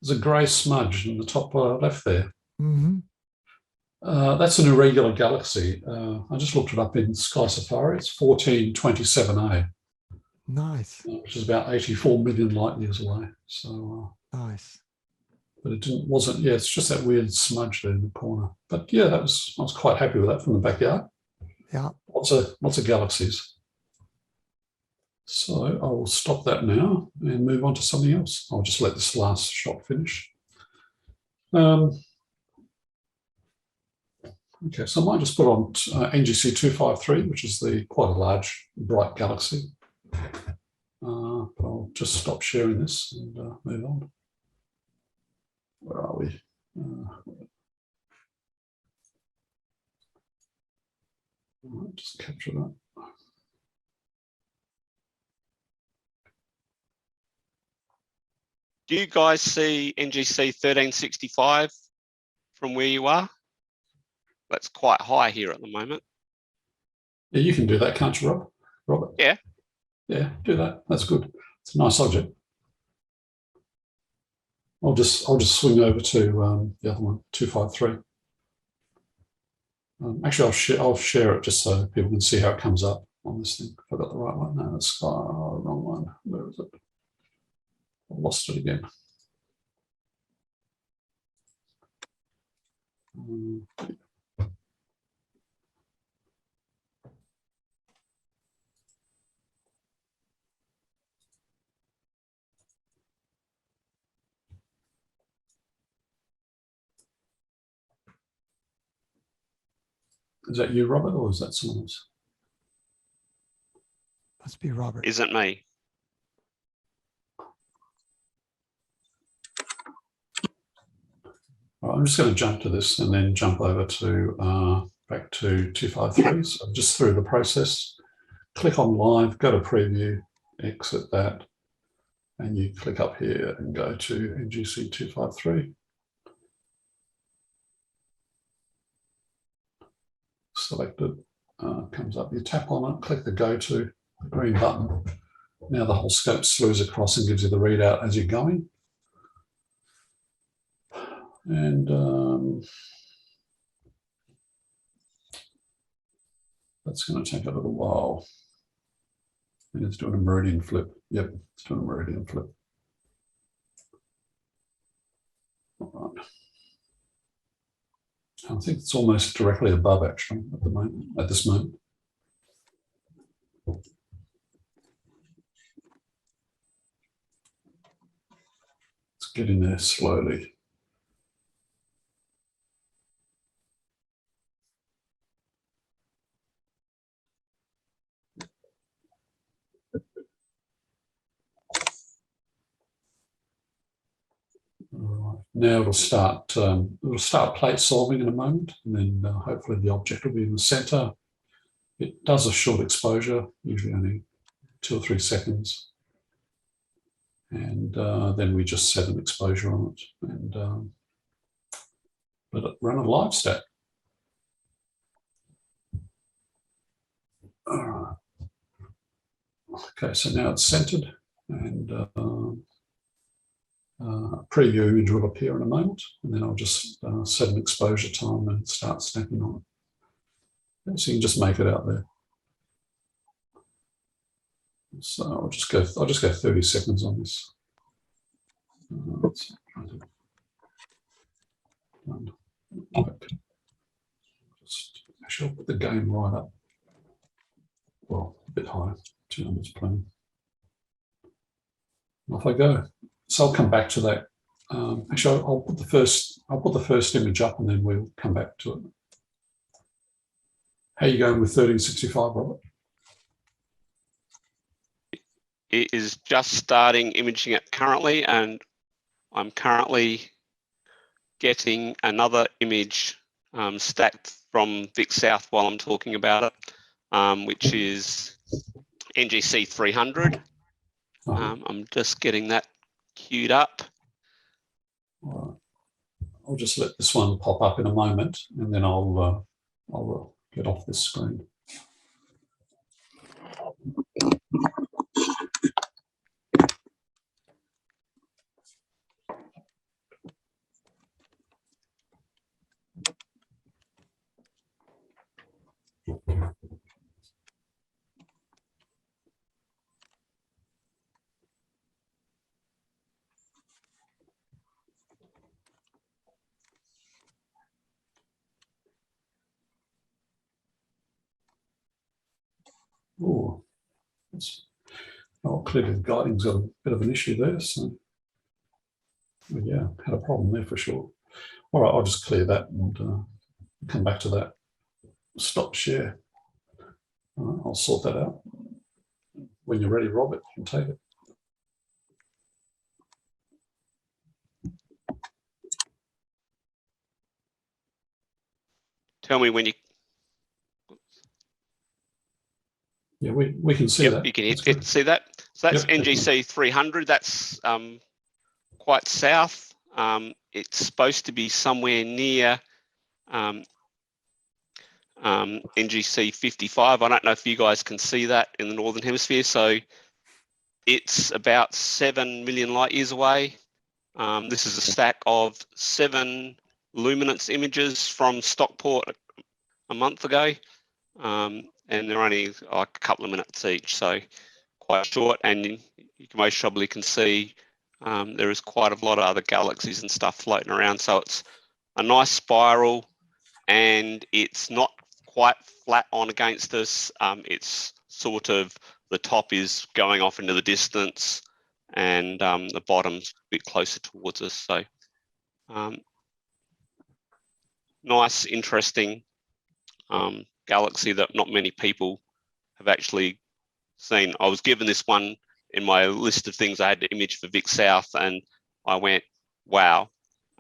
a grey smudge in the top left there. Mm-hmm. That's an irregular galaxy. I just looked it up in Sky Safari. It's 1427A. Nice. Which is about 84 million light years away. So nice. But it's just that weird smudge there in the corner. But yeah, I was quite happy with that from the backyard. Yeah. Lots of galaxies. So I will stop that now and move on to something else. I'll just let this last shot finish. Okay, so I might just put on NGC 253, which is quite a large, bright galaxy. But I'll just stop sharing this and move on. Where are we? Just capture that. Do you guys see NGC 1365 from where you are? That's quite high here at the moment. Yeah, you can do that, can't you, Robert? Yeah. Yeah, do that. That's good. It's a nice object. I'll just swing over to the other one, 253. Actually, I'll share it just so people can see how it comes up on this thing. If I got the right one. No, that's the wrong one. Where is it? I lost it again. Is that you, Robert, or is that someone else? Must be Robert. Isn't me. All right, I'm just going to jump to this and then jump over to back to 253. So just through the process, click on live, go to preview, exit that, and you click up here and go to NGC 253. Selected, comes up, you tap on it, click the go to, the green button. Now the whole scope slews across and gives you the readout as you're going. And that's going to take a little while. And it's doing a meridian flip. Yep, it's doing a meridian flip. All right. I think it's almost directly above actually at the moment, at this moment. It's getting there slowly. All right. Now it'll start plate solving in a moment, and then hopefully the object will be in the center. It does a short exposure, usually only 2 or 3 seconds. And then we just set an exposure on it and let it run a live stat. All right. Okay, so now it's centered, and preview image will appear in a moment, and then I'll just set an exposure time and start snapping on it. Okay, so you can just make it out there. So I'll just go 30 seconds on this. Actually, I'll put the gain right up. Well, a bit higher. 2 numbers playing. Off I go. So I'll come back to that. Actually, I'll put the first image up, and then we'll come back to it. How are you going with 1365, Robert? It is just starting imaging it currently, and I'm currently getting another image stacked from Vic South while I'm talking about it, which is NGC 300. I'm just getting that queued up. All right. I'll just let this one pop up in a moment, and then I'll get off this screen. Oh, clearly the guiding's got a bit of an issue there. So, well, yeah, had a problem there for sure. All right, I'll just clear that and come back to that. Stop share. All right, I'll sort that out. When you're ready, Robert, you can take it. Tell me when you. Yeah, we can see that. You can see that. So that's Yep, NGC 300. That's quite south. It's supposed to be somewhere near NGC 55. I don't know if you guys can see that in the Northern Hemisphere. So it's about 7 million light years away. This is a stack of 7 luminance images from Stockport a month ago. And they're only like a couple of minutes each, so quite short. And you can most probably can see there is quite a lot of other galaxies and stuff floating around. So it's a nice spiral, and it's not quite flat on against us. It's sort of, the top is going off into the distance, and the bottom's a bit closer towards us. So nice, interesting galaxy that not many people have actually seen. I was given this one in my list of things I had to image for Vic South, and I went, wow.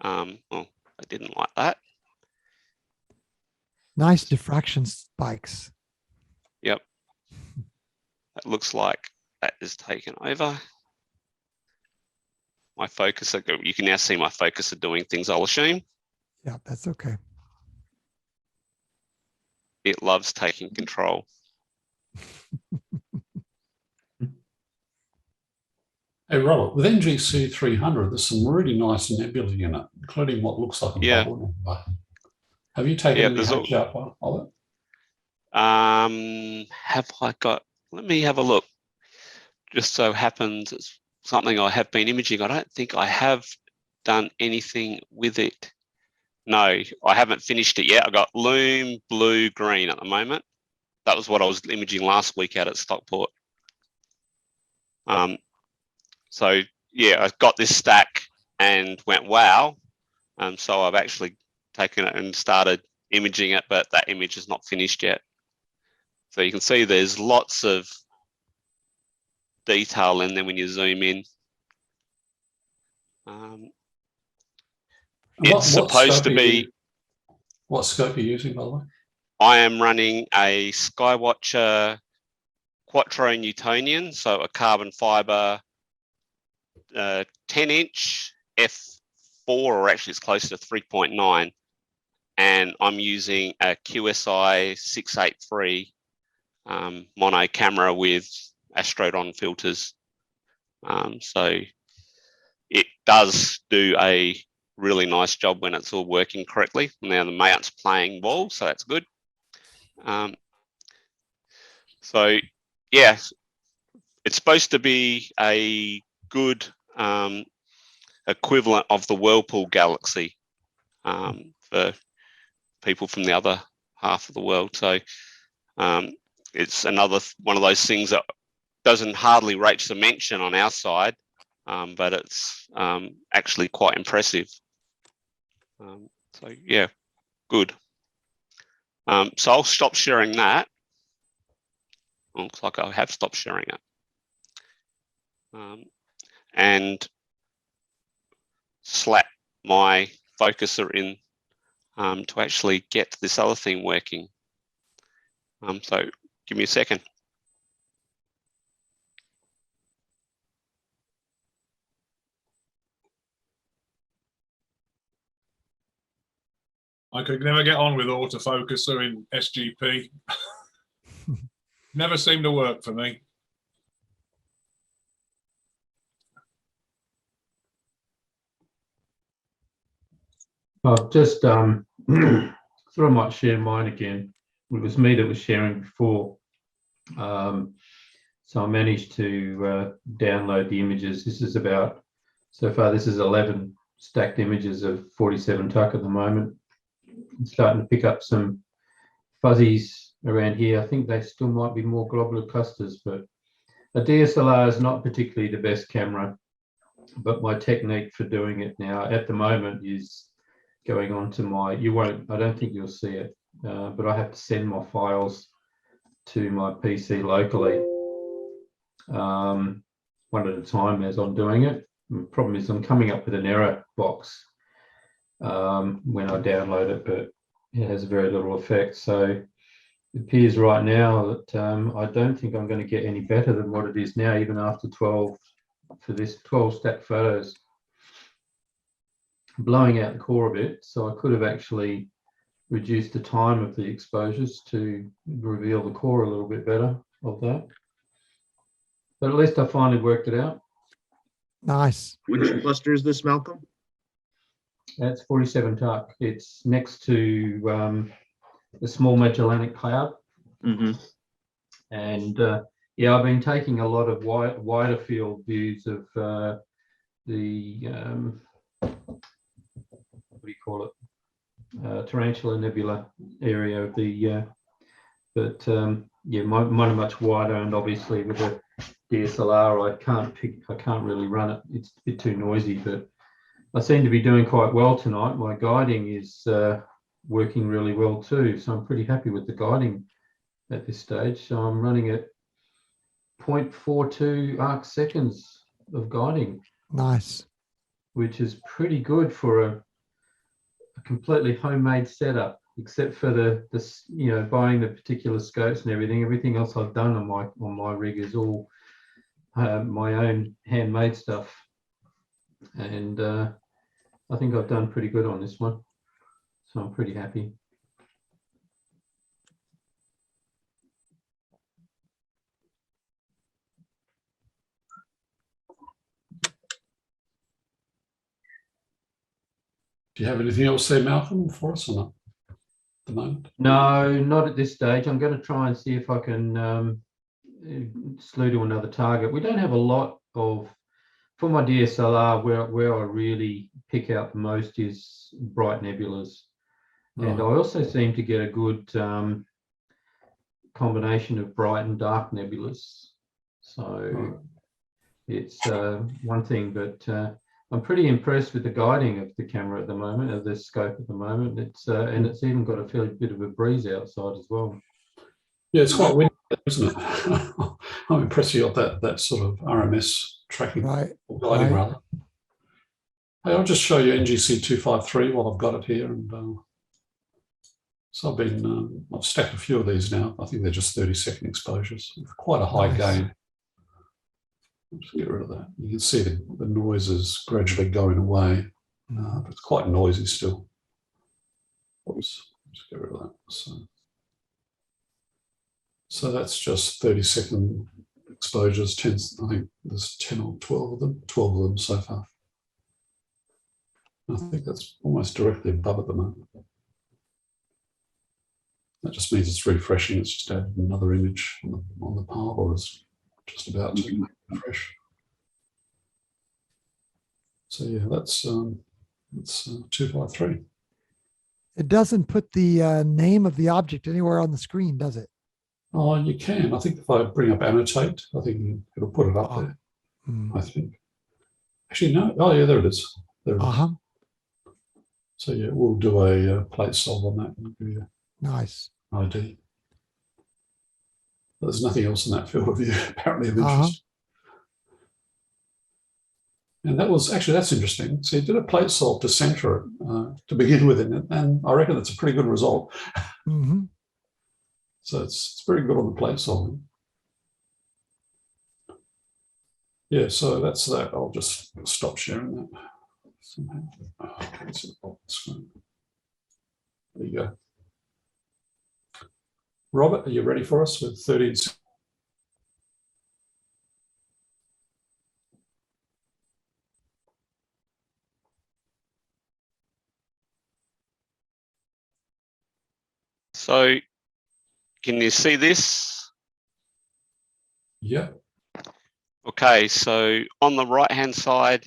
Well, I didn't like that. Nice diffraction spikes. Yep. It looks like that is taken over. My focuser, you can now see my focuser doing things, I'll assume. Yeah, that's okay. It loves taking control. Hey, Robert, with NGC 300, there's some really nice nebulae in it, including what looks like a bubble nebula. Have you taken any HR of it? Have I got, let me have a look. Just so happens it's something I have been imaging. I don't think I have done anything with it. No, I haven't finished it yet. I got Loom, Blue, Green at the moment. That was what I was imaging last week out at Stockport. So yeah, I got this stack and went, wow. So I've actually taken it and started imaging it, but that image is not finished yet. So you can see there's lots of detail in there when you zoom in. It's supposed to be. What scope are you using, by the way? I am running a Skywatcher Quattro Newtonian, so a carbon fiber 10-inch f4, or actually it's closer to 3.9, and I'm using a QSI 683 mono camera with Astrodon filters. So it does do a really nice job when it's all working correctly. Now the mount's playing ball, so that's good. So yeah, it's supposed to be a good equivalent of the Whirlpool galaxy for people from the other half of the world. So it's another one of those things that doesn't hardly reach the mention on our side, but it's actually quite impressive. So yeah, good. So I'll stop sharing that. Looks like I have stopped sharing it. And slap my focuser in to actually get this other thing working. So give me a second. I could never get on with autofocuser in SGP. Never seemed to work for me. I've just thought I might share mine again. It was me that was sharing before. So I managed to download the images. This is about, so far this is 11 stacked images of 47 tuck at the moment. I'm starting to pick up some fuzzies around here. I think they still might be more globular clusters, but a DSLR is not particularly the best camera, but my technique for doing it now at the moment is going on to my, I don't think you'll see it, but I have to send my files to my PC locally one at a time as I'm doing it. The problem is I'm coming up with an error box when I download it, but it has very little effect. So it appears right now that I don't think I'm going to get any better than what it is now, even after 12, for this 12 stack photos. Blowing out the core a bit, so I could have actually reduced the time of the exposures to reveal the core a little bit better of that. But at least I finally worked it out. Nice. Which cluster is this, Malcolm? That's 47 tuck. It's next to the Small Magellanic Cloud. Mm-hmm. And yeah, I've been taking a lot of wider field views of the what do you call it? Tarantula Nebula area of the, but yeah, mine are much wider, and obviously with the DSLR, I can't really run it. It's a bit too noisy, but I seem to be doing quite well tonight. My guiding is working really well too. So I'm pretty happy with the guiding at this stage. So I'm running at 0.42 arc seconds of guiding. Nice. Which is pretty good for a completely homemade setup, except for the buying the particular scopes and everything. Everything else I've done on my rig is all my own handmade stuff, and I think I've done pretty good on this one, so I'm pretty happy. Do you have anything else there, Malcolm, for us or not at the moment? No, not at this stage. I'm going to try and see if I can slew to another target. We don't have a lot of, for my DSLR, where I really pick out the most is bright nebulas. Right. And I also seem to get a good combination of bright and dark nebulas. So it's one thing, but I'm pretty impressed with the guiding of the camera at the moment, of the scope at the moment. It's and it's even got a fairly bit of a breeze outside as well. Yeah, it's quite windy, isn't it? I'm impressed you got that sort of RMS tracking, Right. or guiding rather. Hey, I'll just show you NGC 253 while I've got it here, and so I've stacked a few of these now. I think they're just 30-second exposures with quite a high gain. Just get rid of that. You can see the noise is gradually going away, but it's quite noisy still. Oops, just get rid of that. So that's just 30-second exposures. 10, I think there's 10 or 12 of them. 12 of them so far. I think that's almost directly above at the moment. That just means it's refreshing. It's just added another image on the pile, or it's just about to refresh. So yeah, that's 253. It doesn't put the name of the object anywhere on the screen, does it? Oh, you can. I think if I bring up annotate, I think it'll put it up there. I think. Actually, no. Oh, yeah, there it is. There it is. So yeah, we'll do a plate solve on that and give you nice ID. But there's nothing else in that field of view apparently of interest. And that was actually, that's interesting. So you did a plate solve to center it to begin with, and I reckon it's a pretty good result. So it's very good on the plate solving. Yeah, so that's that. I'll just stop sharing that somehow. Okay, so off the screen. There you go. Robert, are you ready for us with 13? So can you see this? Yeah. Okay, so on the right-hand side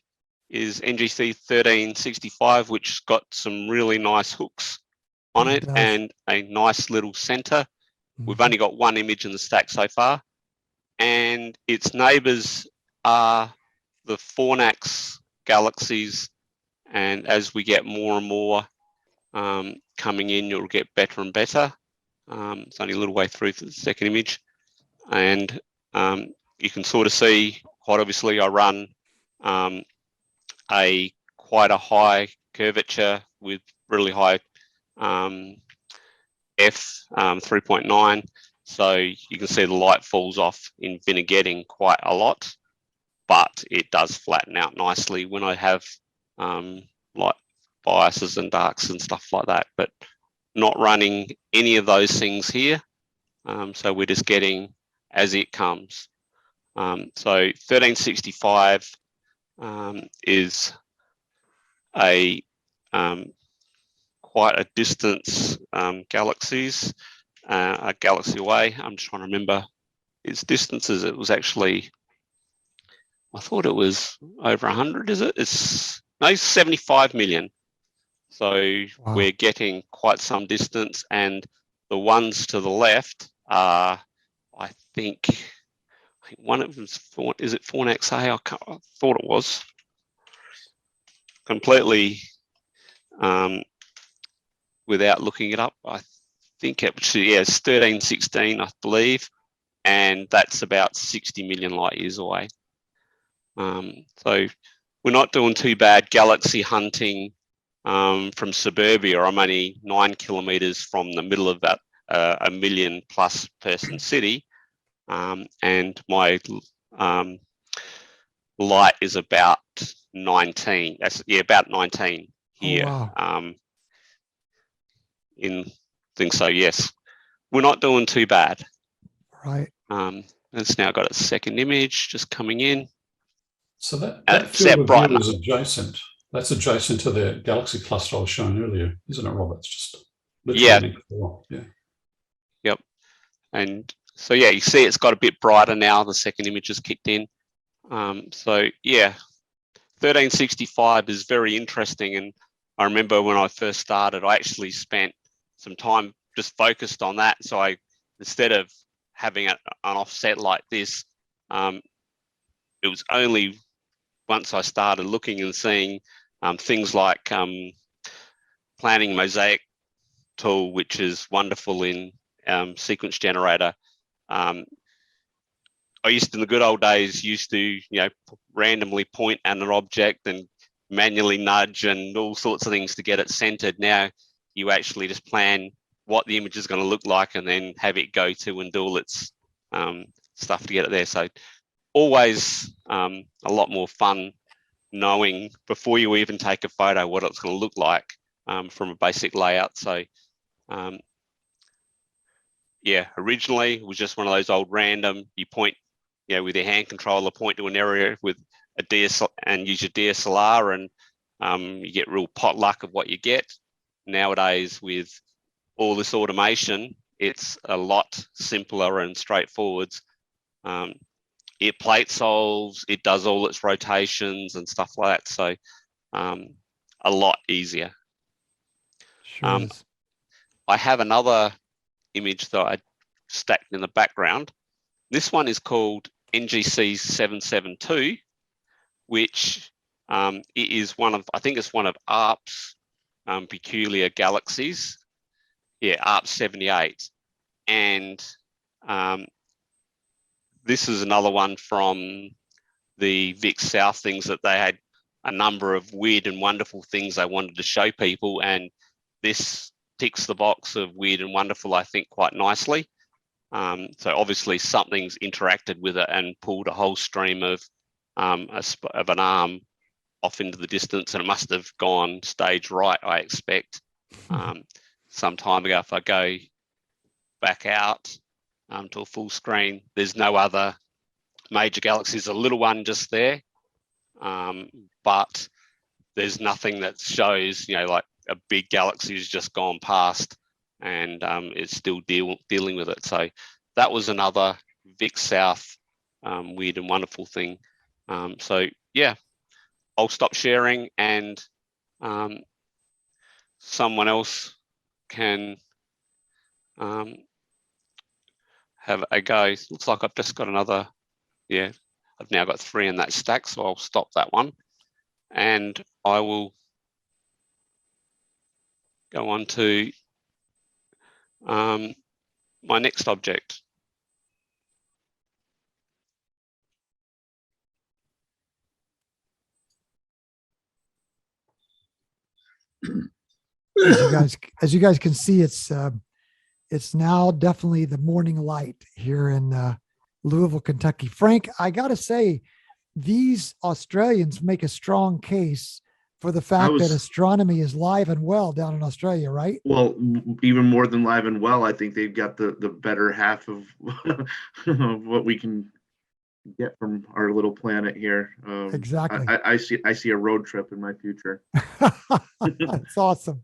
is NGC 1365, which's got some really nice hooks on it and a nice little center. We've only got one image in the stack so far, and its neighbors are the Fornax galaxies, and as we get more and more coming in, you'll get better and better. It's only a little way through for the second image, and you can sort of see, quite obviously, I run quite a high curvature with really high F 3.9, so you can see the light falls off in vignetting quite a lot, but it does flatten out nicely when I have light biases and darks and stuff like that, but not running any of those things here. So we're just getting as it comes. So 1365 is a quite a distance galaxies, a galaxy away. I'm just trying to remember its distances. It was actually, I thought it was over 100, is it? It's 75 million. So we're getting quite some distance, and the ones to the left are, I think one of them's is it Fornax A? I thought it was completely without looking it up. I think it's 1316, I believe, and that's about 60 million light years away. So we're not doing too bad galaxy hunting from suburbia. I'm only 9 kilometers from the middle of that 1 million plus person city, and my light is about 19. That's about 19 here. Oh, wow. In things. So yes, we're not doing too bad. Right. It's now got its second image just coming in. So that field of view is adjacent. That's adjacent to the galaxy cluster I was showing earlier, isn't it, Rob? It's just literally next door. Yeah. Yep. And so yeah, you see it's got a bit brighter now. The second image has kicked in. So yeah, 1365 is very interesting. And I remember when I first started, I actually spent some time just focused on that. So I, instead of having an offset like this, it was only once I started looking and seeing things like planning mosaic tool, which is wonderful in sequence generator. I used to, in the good old days, randomly point at an object and manually nudge and all sorts of things to get it centered. Now you actually just plan what the image is going to look like and then have it go to and do all its stuff to get it there. So always a lot more fun knowing before you even take a photo what it's going to look like from a basic layout. So yeah, originally it was just one of those old random, you point, with your hand controller, point to an area with a DSLR and use your DSLR, and you get real potluck of what you get. Nowadays, with all this automation, it's a lot simpler and straightforward. It plate solves, it does all its rotations and stuff like that. So a lot easier. Sure is. I have another image that I stacked in the background. This one is called NGC 772, which it is one of, I think it's one of ARP's peculiar galaxies. Yeah, ARP 78. And this is another one from the Vic South things that they had a number of weird and wonderful things they wanted to show people. And this ticks the box of weird and wonderful, I think, quite nicely. So obviously something's interacted with it and pulled a whole stream of an arm off into the distance, and it must have gone stage right, I expect, some time ago. If I go back out to a full screen, there's no other major galaxies. A little one just there, but there's nothing that shows, like a big galaxy has just gone past and it's still dealing with it. So that was another Vic South weird and wonderful thing. So yeah, I'll stop sharing and someone else can have a go. Looks like I've just got another, I've now got 3 in that stack, so I'll stop that one and I will go on to my next object. As you guys can see, it's now definitely the morning light here in Louisville, Kentucky. Frank, I got to say, these Australians make a strong case for the fact that astronomy is live and well down in Australia, right? Well, even more than live and well, I think they've got the better half of of what we can get from our little planet here. Exactly. I see a road trip in my future. That's awesome.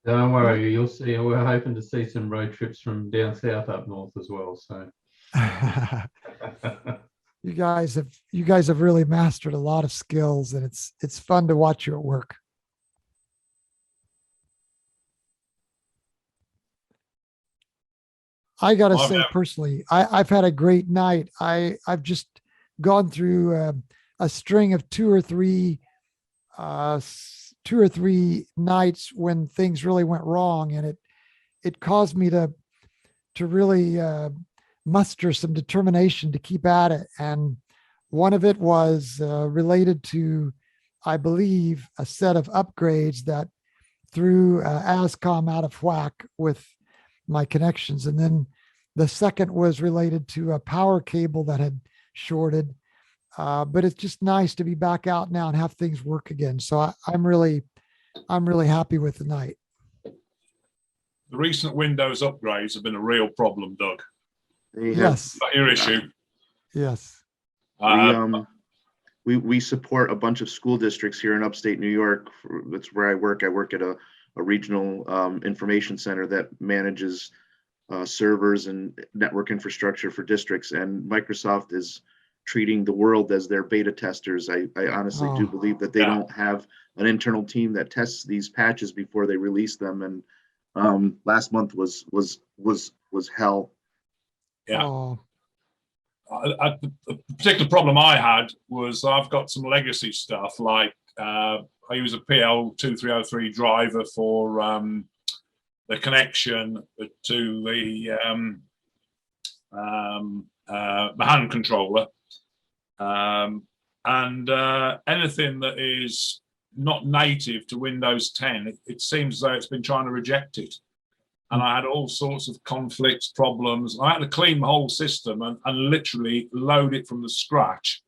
Don't worry, you'll see. We're hoping to see some road trips from down south up north as well. So you guys have really mastered a lot of skills, and it's fun to watch you at work. I got to say personally, I've had a great night. I've just gone through a string of 2 or 3 2 or 3 nights when things really went wrong, and it caused me to really muster some determination to keep at it. And one of it was related to, I believe, a set of upgrades that threw ASCOM out of whack with my connections. And then the second was related to a power cable that had shorted. But it's just nice to be back out now and have things work again. So I'm really happy with the night. The recent Windows upgrades have been a real problem, Doug. Yes. Not your issue. Yes. We support a bunch of school districts here in upstate New York. That's where I work. I work at a regional information center that manages servers and network infrastructure for districts. And Microsoft is treating the world as their beta testers. I honestly do believe that they don't have an internal team that tests these patches before they release them. And last month was hell. Yeah. Oh. The particular problem I had was I've got some legacy stuff, like I use a PL2303 driver for the connection to the the hand controller, and anything that is not native to Windows 10, it seems as though it's been trying to reject it. And I had all sorts of conflicts, problems. I had to clean the whole system and literally load it from the scratch.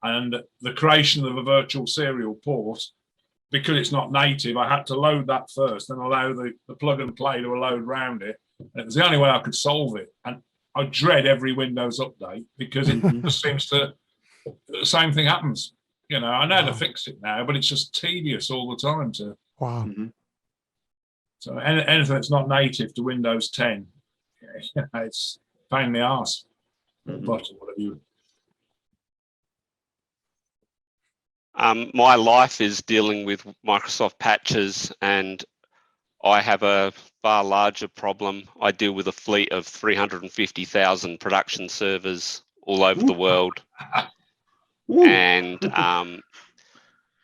And the creation of a virtual serial port, because it's not native, I had to load that first and allow the plug and play to load around it. And it was the only way I could solve it. And I dread every Windows update because it just seems to, the same thing happens. You know, I know how to fix it now, but it's just tedious all the time to. Wow. So anything that's not native to Windows 10, it's a pain in the arse. But whatever you. My life is dealing with Microsoft patches, and I have a far larger problem. I deal with a fleet of 350,000 production servers all over the world. And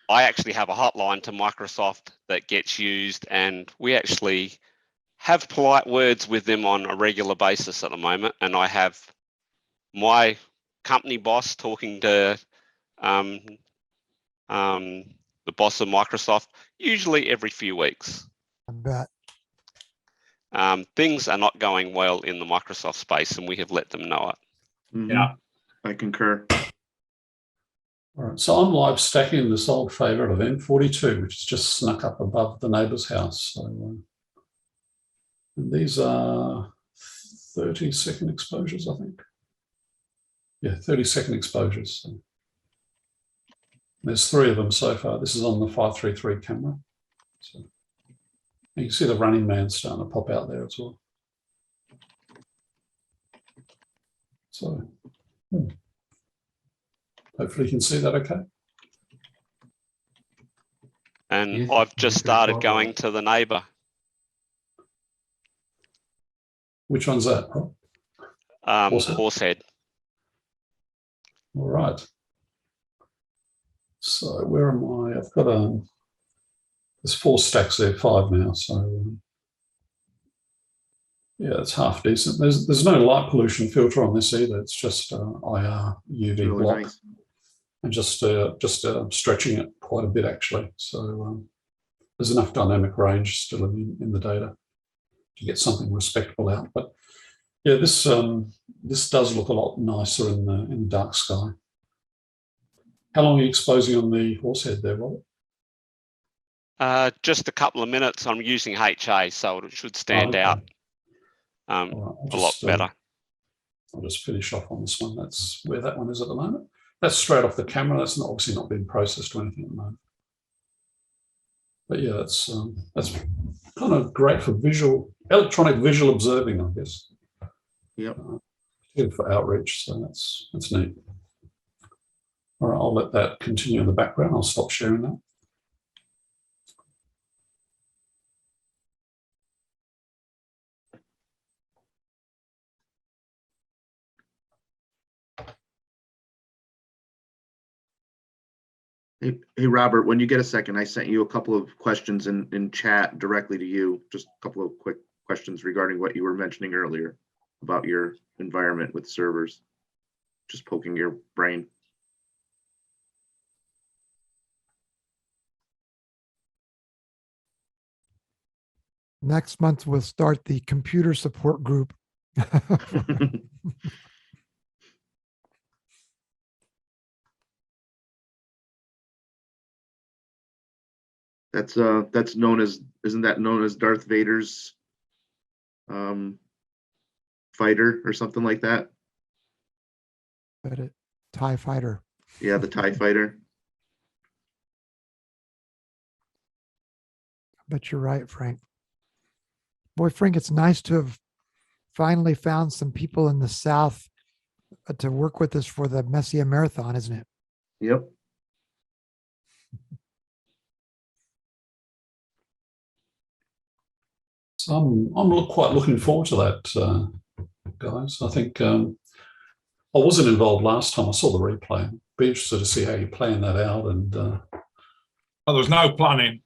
I actually have a hotline to Microsoft that gets used, and we actually have polite words with them on a regular basis at the moment. And I have my company boss talking to the boss of Microsoft usually every few weeks. I bet. Things are not going well in the Microsoft space, and we have let them know it. Yeah, I concur. All right, so I'm live stacking this old favorite of M42, which has just snuck up above the neighbor's house. So, and these are 30-second exposures, I think. Yeah, 30-second exposures. So there's 3 of them so far. This is on the 533 camera. So you can see the running man starting to pop out there as well. So, hopefully you can see that okay. And Yes, I've just started going to the neighbor. Which one's that, Rob? Horsehead. All right. So where am I? I've got there's 4 stacks there, 5 now. So yeah, it's half decent. There's no light pollution filter on this either. It's just IR UV Really block, nice. and just stretching it quite a bit actually. So there's enough dynamic range still in the data to get something respectable out. But yeah, this does look a lot nicer in the dark sky. How long are you exposing on the Horsehead there, Robert? Just a couple of minutes. I'm using HA, so it should stand out right, a lot better. I'll just finish off on this one. That's where that one is at the moment. That's straight off the camera. That's obviously not been processed or anything at the moment. But yeah, that's kind of great for electronic visual observing, I guess. Yep. Good for outreach, so that's neat. All right, I'll let that continue in the background. I'll stop sharing that. Hey, Robert, when you get a second, I sent you a couple of questions in chat directly to you. Just a couple of quick questions regarding what you were mentioning earlier about your environment with servers. Just poking your brain. Next month, we'll start the computer support group. That's known as, isn't that known as Darth Vader's fighter or something like that? But a TIE fighter. Yeah, the TIE fighter. I bet you're right, Frank. Boy, Frank, it's nice to have finally found some people in the South to work with us for the Messier Marathon, isn't it? Yep. So I'm quite looking forward to that, guys. I think I wasn't involved last time. I saw the replay. Be interested to see how you plan that out. And well, there was no planning.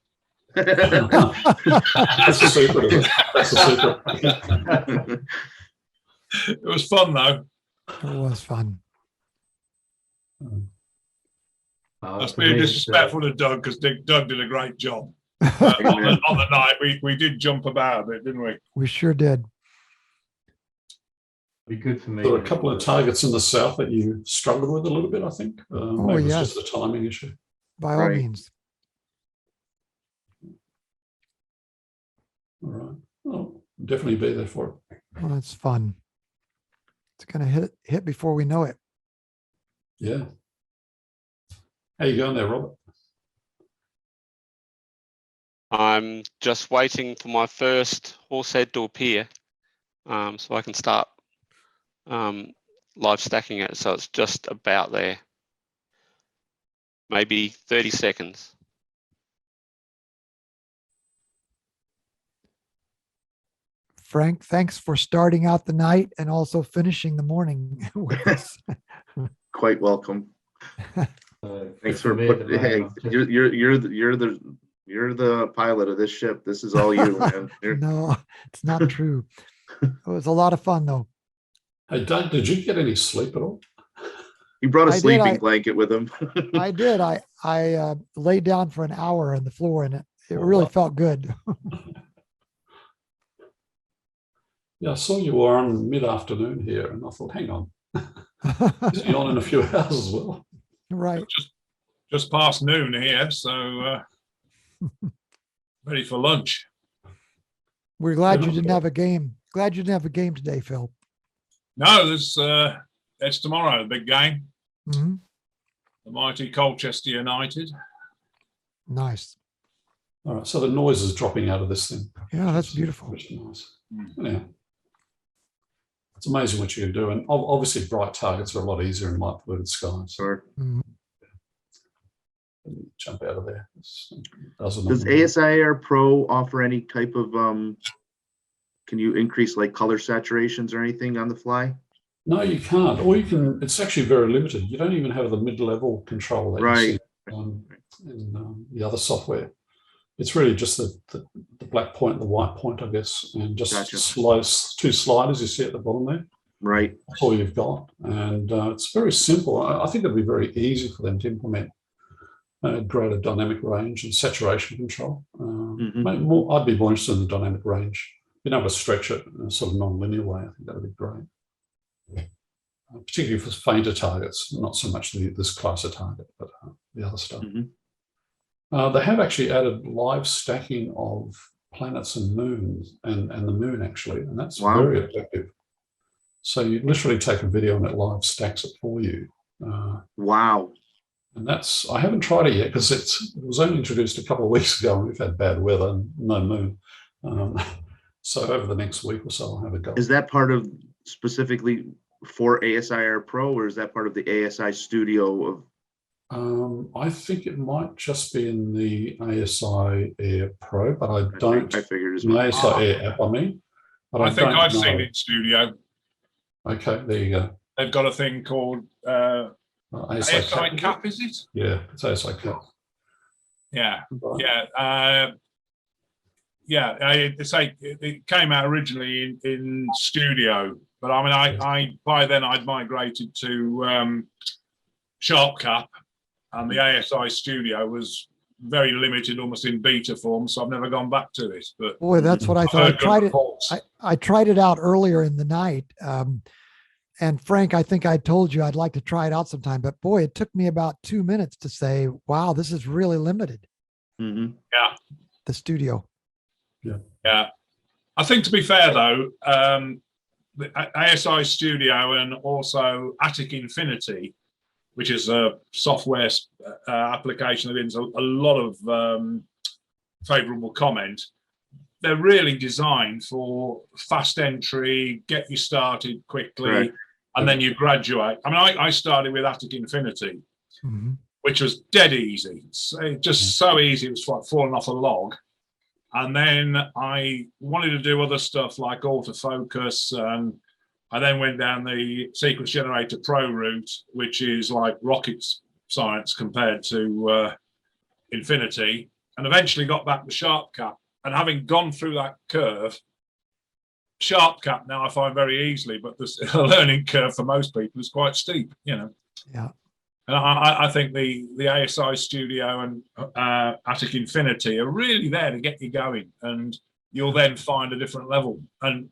that's a secret. That's a secret. It was fun though. It was fun. That's being disrespectful to Doug, because Doug did a great job. On the night, we did jump about a bit, didn't we? We sure did. Be good for me. There were a couple of targets in the south that you struggled with a little bit, I think. Maybe yes. it's just a timing issue. By all Right. means. All right. I'll definitely be there for it. Well, it's fun. It's going to hit before we know it. Yeah. How you going there, Robert? I'm just waiting for my first horse head to appear, so I can start live stacking it. So it's just about there, maybe 30 seconds. Frank, thanks for starting out the night and also finishing the morning with us. Quite welcome. Thanks for me. hey, you're the pilot of this ship. This is all you, man. No, it's not true. It was a lot of fun, though. Hey, Doug, did you get any sleep at all? He brought a I did, sleeping blanket with him. I did. I laid down for an hour on the floor, and it really felt good. Yeah, I saw you were on mid-afternoon here, and I thought, hang on, is he on in a few hours as well? Right. Just past noon here, so ready for lunch. We're glad you didn't have a game. Glad you didn't have a game today, Phil. No, there's tomorrow, the big game. Mm-hmm. The mighty Colchester United. Nice. All right, so the noise is dropping out of this thing. Yeah, that's beautiful. Which is nice. Yeah. It's amazing what you can do. And obviously bright targets are a lot easier in light polluted skies. Sure. Mhm. Jump out of there. Does ASIR Pro offer any type of can you increase like color saturations or anything on the fly? No, you can't. Or you can, it's actually very limited. You don't even have the mid-level control that you see in the other software. It's really just the black point, the white point, I guess, and just two sliders you see at the bottom there. Right. That's all you've got. And it's very simple. I think it'd be very easy for them to implement greater dynamic range and saturation control. I'd be more interested in the dynamic range. Being able to stretch it in a sort of non-linear way, I think that would be great. Particularly for fainter targets, not so much this class of target, but the other stuff. They have actually added live stacking of planets and moons and the moon actually, and that's very effective. So you literally take a video and it live stacks it for you. Wow. And that's, I haven't tried it yet because it was only introduced a couple of weeks ago and we've had bad weather and no moon. So over the next week or so, I'll have a go. Is that part of specifically for ASIR Pro, or is that part of the ASI Studio of? I think it might just be in the ASI Air Pro, but I don't. I figured as well. well. The ASI Air app, I mean. But I think I've seen it in studio. Okay, there you go. They've got a thing called ASI Cap, is it? Yeah, it's ASI Cap. Yeah, Right. it came out originally in studio, but I mean, I by then I'd migrated to SharpCap, and the ASI studio was very limited, almost in beta form, so I've never gone back to it. But Boy, that's what I thought. I tried it. I tried it out earlier in the night. And Frank, I think I told you I'd like to try it out sometime, but boy, it took me about 2 minutes to say, wow, this is really limited. Mhm. Yeah. The studio. Yeah. I think, to be fair though, the ASI studio and also Attic Infinity, which is a software application that gets a lot of favorable comment. They're really designed for fast entry, get you started quickly, Right. and then you graduate. I mean, I started with Attic Infinity, which was dead easy. Just so easy, it was like falling off a log. And then I wanted to do other stuff like autofocus, and I then went down the Sequence Generator Pro route, which is like rocket science compared to Infinity, and eventually got back to SharpCap. And having gone through that curve, SharpCap now I find very easily, but the learning curve for most people is quite steep, you know. Yeah. And I think the ASI Studio and Attic Infinity are really there to get you going, and you'll then find a different level. And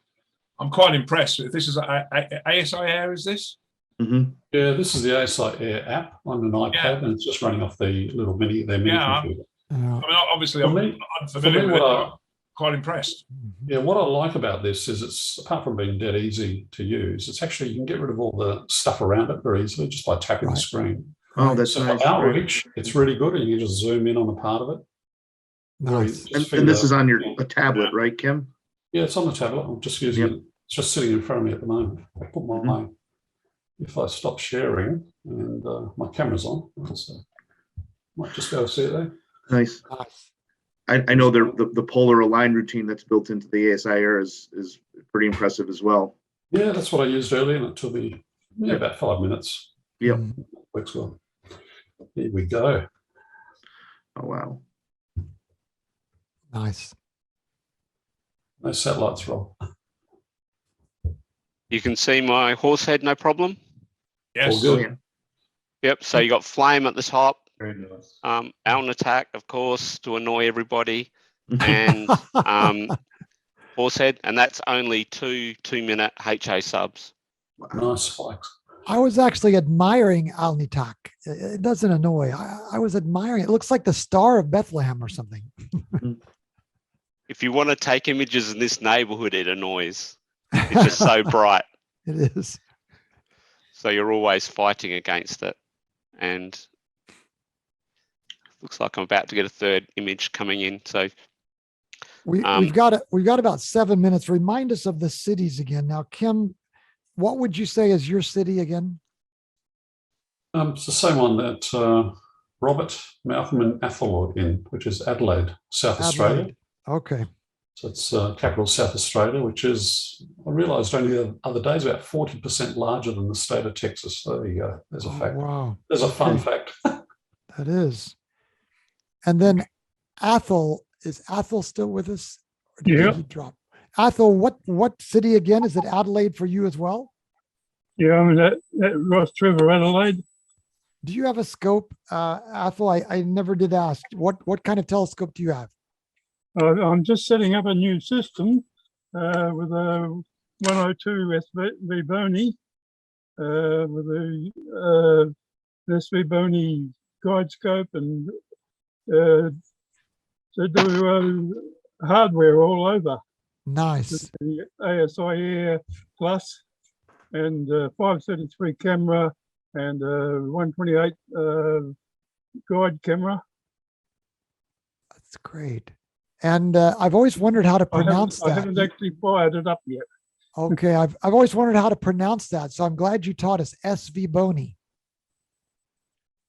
I'm quite impressed with this. Is ASI Air? Is this? Mhm. Yeah, this is the ASI Air app on an iPad, and it's just running off the little mini computer. I mean, obviously, I'm unfamiliar with it, but I'm quite impressed. Yeah, what I like about this is it's, apart from being dead easy to use, it's actually, you can get rid of all the stuff around it very easily just by tapping the screen. Oh, that's So nice. for outreach, it's really good, and you just zoom in on a part of it. Nice. And this is on a tablet, right, Kim? Yeah, it's on the tablet. I'm just using it. It's just sitting in front of me at the moment. I put my if I stop sharing and my camera's on, so might just be able to see it there. Nice. I know the polar align routine that's built into the ASI Air is pretty impressive as well. Yeah, that's what I used earlier, and it took me about 5 minutes. Yep. Works well. Here we go. Oh, wow. Nice. No satellites, Rob. You can see my horse head, no problem. Yes. All good. Yep. So you got flame at the top. Very nice. Allen attack, of course, to annoy everybody, and horse head, and that's only two 2-minute HA subs. Nice spikes. I was actually admiring Alnitak. It doesn't annoy. I was admiring it. It looks like the Star of Bethlehem or something. If you want to take images in this neighborhood, it annoys. It's just so bright. It is. So you're always fighting against it. And looks like I'm about to get a third image coming in. So we've got about 7 minutes. Remind us of the cities again. Now, Kim, what would you say is your city again? It's the same one that Robert, Malcolm, and Athol are in, which is Adelaide, South Australia. Okay. So it's capital South Australia, which is, I realised only the other day, is about 40% larger than the state of Texas. So there you go. There's a fact. Wow. There's a fun fact. That is. And then Athol, is Athol still with us? Or did he drop? Athol, what city again? Is it Adelaide for you as well? Yeah, I'm at Ross River, Adelaide. Do you have a scope, Athol? I never did ask. What kind of telescope do you have? I'm just setting up a new system with a 102 SV Boni, with a SV Boni guide scope, and to do hardware all over. Nice. The ASI Air Plus and 533 camera and 128 guide camera. That's great. And I've always wondered how to pronounce that. I haven't actually fired it up yet. Okay, I've always wondered how to pronounce that, so I'm glad you taught us. SV Boni.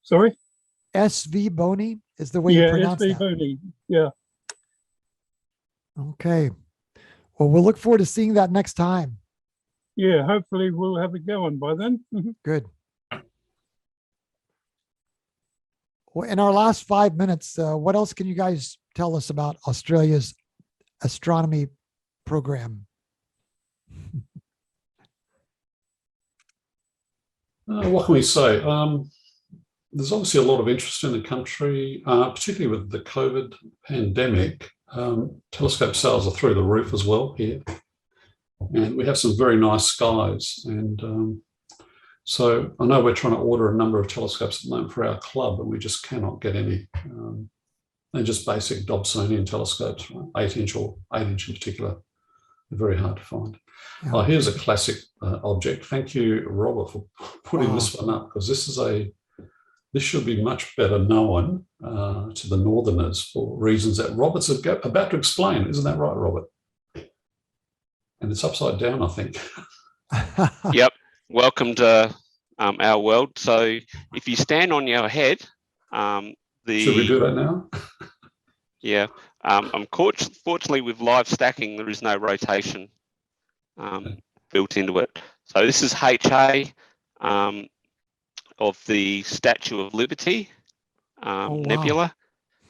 Sorry? SV Boni is the way you pronounce SV that. Boni. Yeah. Okay. Well, we'll look forward to seeing that next time. Yeah, hopefully we'll have it going by then. Good. Well, in our last 5 minutes, what else can you guys tell us about Australia's astronomy program? What can we say? There's obviously a lot of interest in the country, particularly with the COVID pandemic. Telescope sales are through the roof as well here. And we have some very nice skies. And so I know we're trying to order a number of telescopes at the moment for our club, and we just cannot get any. They're just basic Dobsonian telescopes, right? 8-inch or 8-inch in particular. They're very hard to find. Yeah. Oh, here's a classic object. Thank you, Robert, for putting this one up, because this should be much better known to the Northerners for reasons that Robert's about to explain. Isn't that right, Robert? And it's upside down, I think. Yep. Welcome to our world. So if you stand on your head, Should we do that now? Yeah. Fortunately, with live stacking, there is no rotation built into it. So this is HA of the Statue of Liberty Nebula.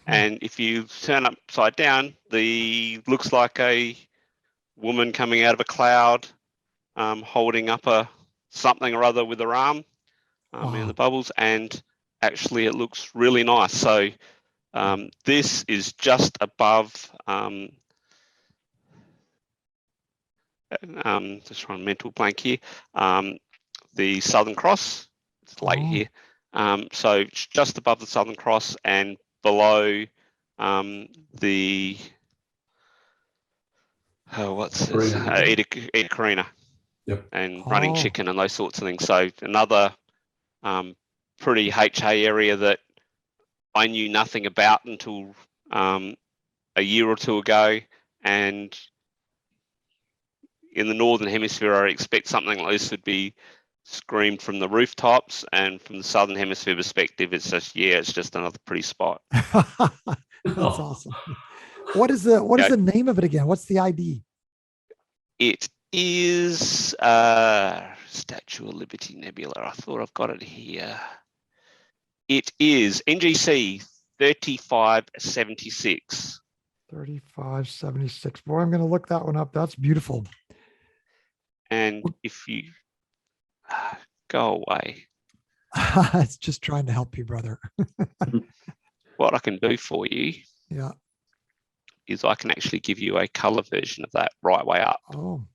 And if you turn upside down, looks like a woman coming out of a cloud holding up something or other with her arm in the bubbles. And actually, it looks really nice. So this is just above, just trying to mental blank here, the Southern Cross. It's late here. So it's just above the Southern Cross and below the, what's this? Eda Carina. Yep. And running chicken and those sorts of things. So another pretty HA area that I knew nothing about until a year or two ago. And in the Northern Hemisphere, I expect something like this would be screamed from the rooftops, and from the Southern Hemisphere perspective, it's just another pretty spot. That's awesome. What is the name of it again? What's the ID? It is Statue of Liberty Nebula. I thought I've got it here. It is NGC 3576. 3576. Boy, I'm going to look that one up. That's beautiful. And if you go away. It's just trying to help you, brother. What I can do for you is I can actually give you a color version of that right way up. Oh,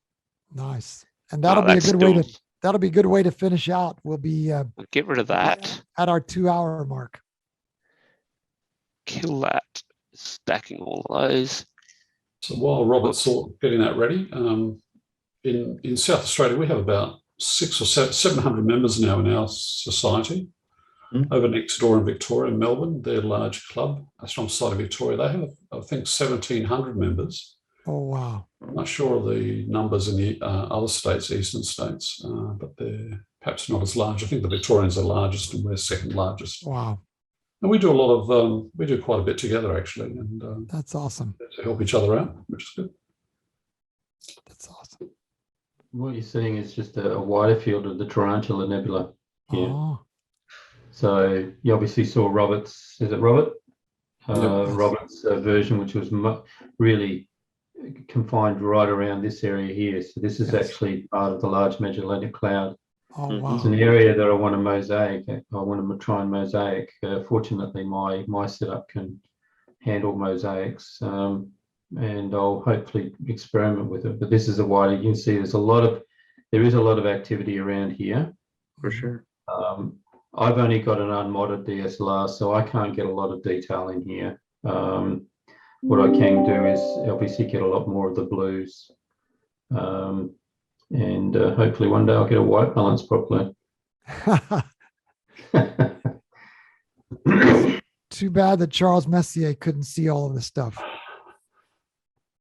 nice. And that'll be a good way to that'll be a good way to finish out. We'll be I'll get rid of that at our 2-hour mark. Kill that. Stacking all of those. So while Robert's getting that ready, in South Australia, we have about 700 members now in our society. Over next door in Victoria, in Melbourne, their large club, Astronomical Society of Victoria, they have, I think, 1,700 members. Oh, wow. I'm not sure of the numbers in the other states, eastern states, but they're perhaps not as large. I think the Victorians are largest and we're second largest. Wow. And we do a lot of, we do quite a bit together, actually. And that's awesome. To help each other out, which is good. That's awesome. What you're seeing is just a wider field of the Tarantula Nebula here. Oh. So you obviously saw Robert's, is it Robert? Robert's version, which was really confined right around this area here. So this is actually part of the Large Magellanic Cloud. Oh, wow. It's an area that I want to mosaic. I want to try and mosaic. Fortunately, my setup can handle mosaics, and I'll hopefully experiment with it. But this is a wider. You can see there is a lot of activity around here. For sure. I've only got an unmodded DSLR, so I can't get a lot of detail in here. What I can do is obviously get a lot more of the blues. And hopefully one day I'll get a white balance properly. Too bad that Charles Messier couldn't see all of this stuff.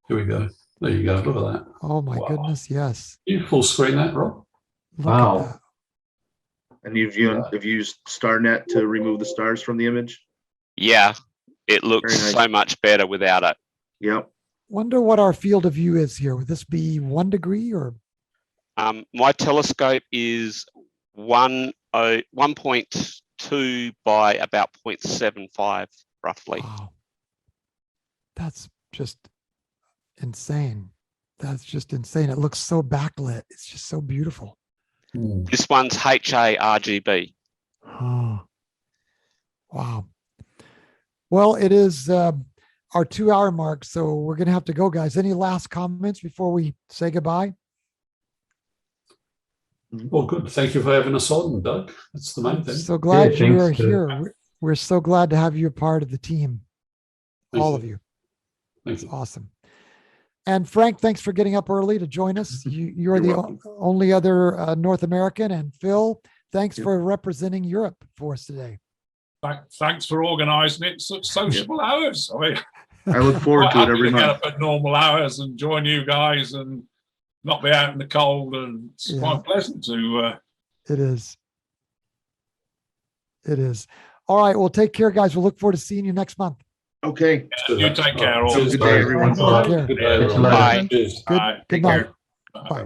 Here we go. There you go. Look at that. Oh my goodness, yes. You full screen that, Rob? Wow. And you've used StarNet to remove the stars from the image? Yeah, it looks so much better without it. Yep. Wonder what our field of view is here. Would this be 1 degree or? My telescope is 1.2 0.2 by about 0.75 roughly. Wow. That's just insane. That's just insane. It looks so backlit. It's just so beautiful. This one's HA RGB. Oh, wow. Well, it is our 2-hour mark, so we're going to have to go, guys. Any last comments before we say goodbye? Well, good. Thank you for having us on, Doug. That's the main thing. So glad Yeah, you are thanks, here. We're so glad to have you a part of the team. Thank All you. of you. Thank you. Awesome. And Frank, thanks for getting up early to join us. You're You're the welcome. only other North American. And Phil, thanks Yep. for representing Europe for us today. Thanks for organising it. Such sociable hours. I mean, I look forward quite to it happy every to get month. up at normal hours and join you guys and not be out in the cold. And it's Yeah. quite pleasant to. It is. It is. All right. Well, take care, guys. We'll look forward to seeing you next month. Okay. You take care. all. Have a good day, everyone. Take care. Good day, everyone. Bye. Cheers. Good, Bye. good Take night. care. Bye.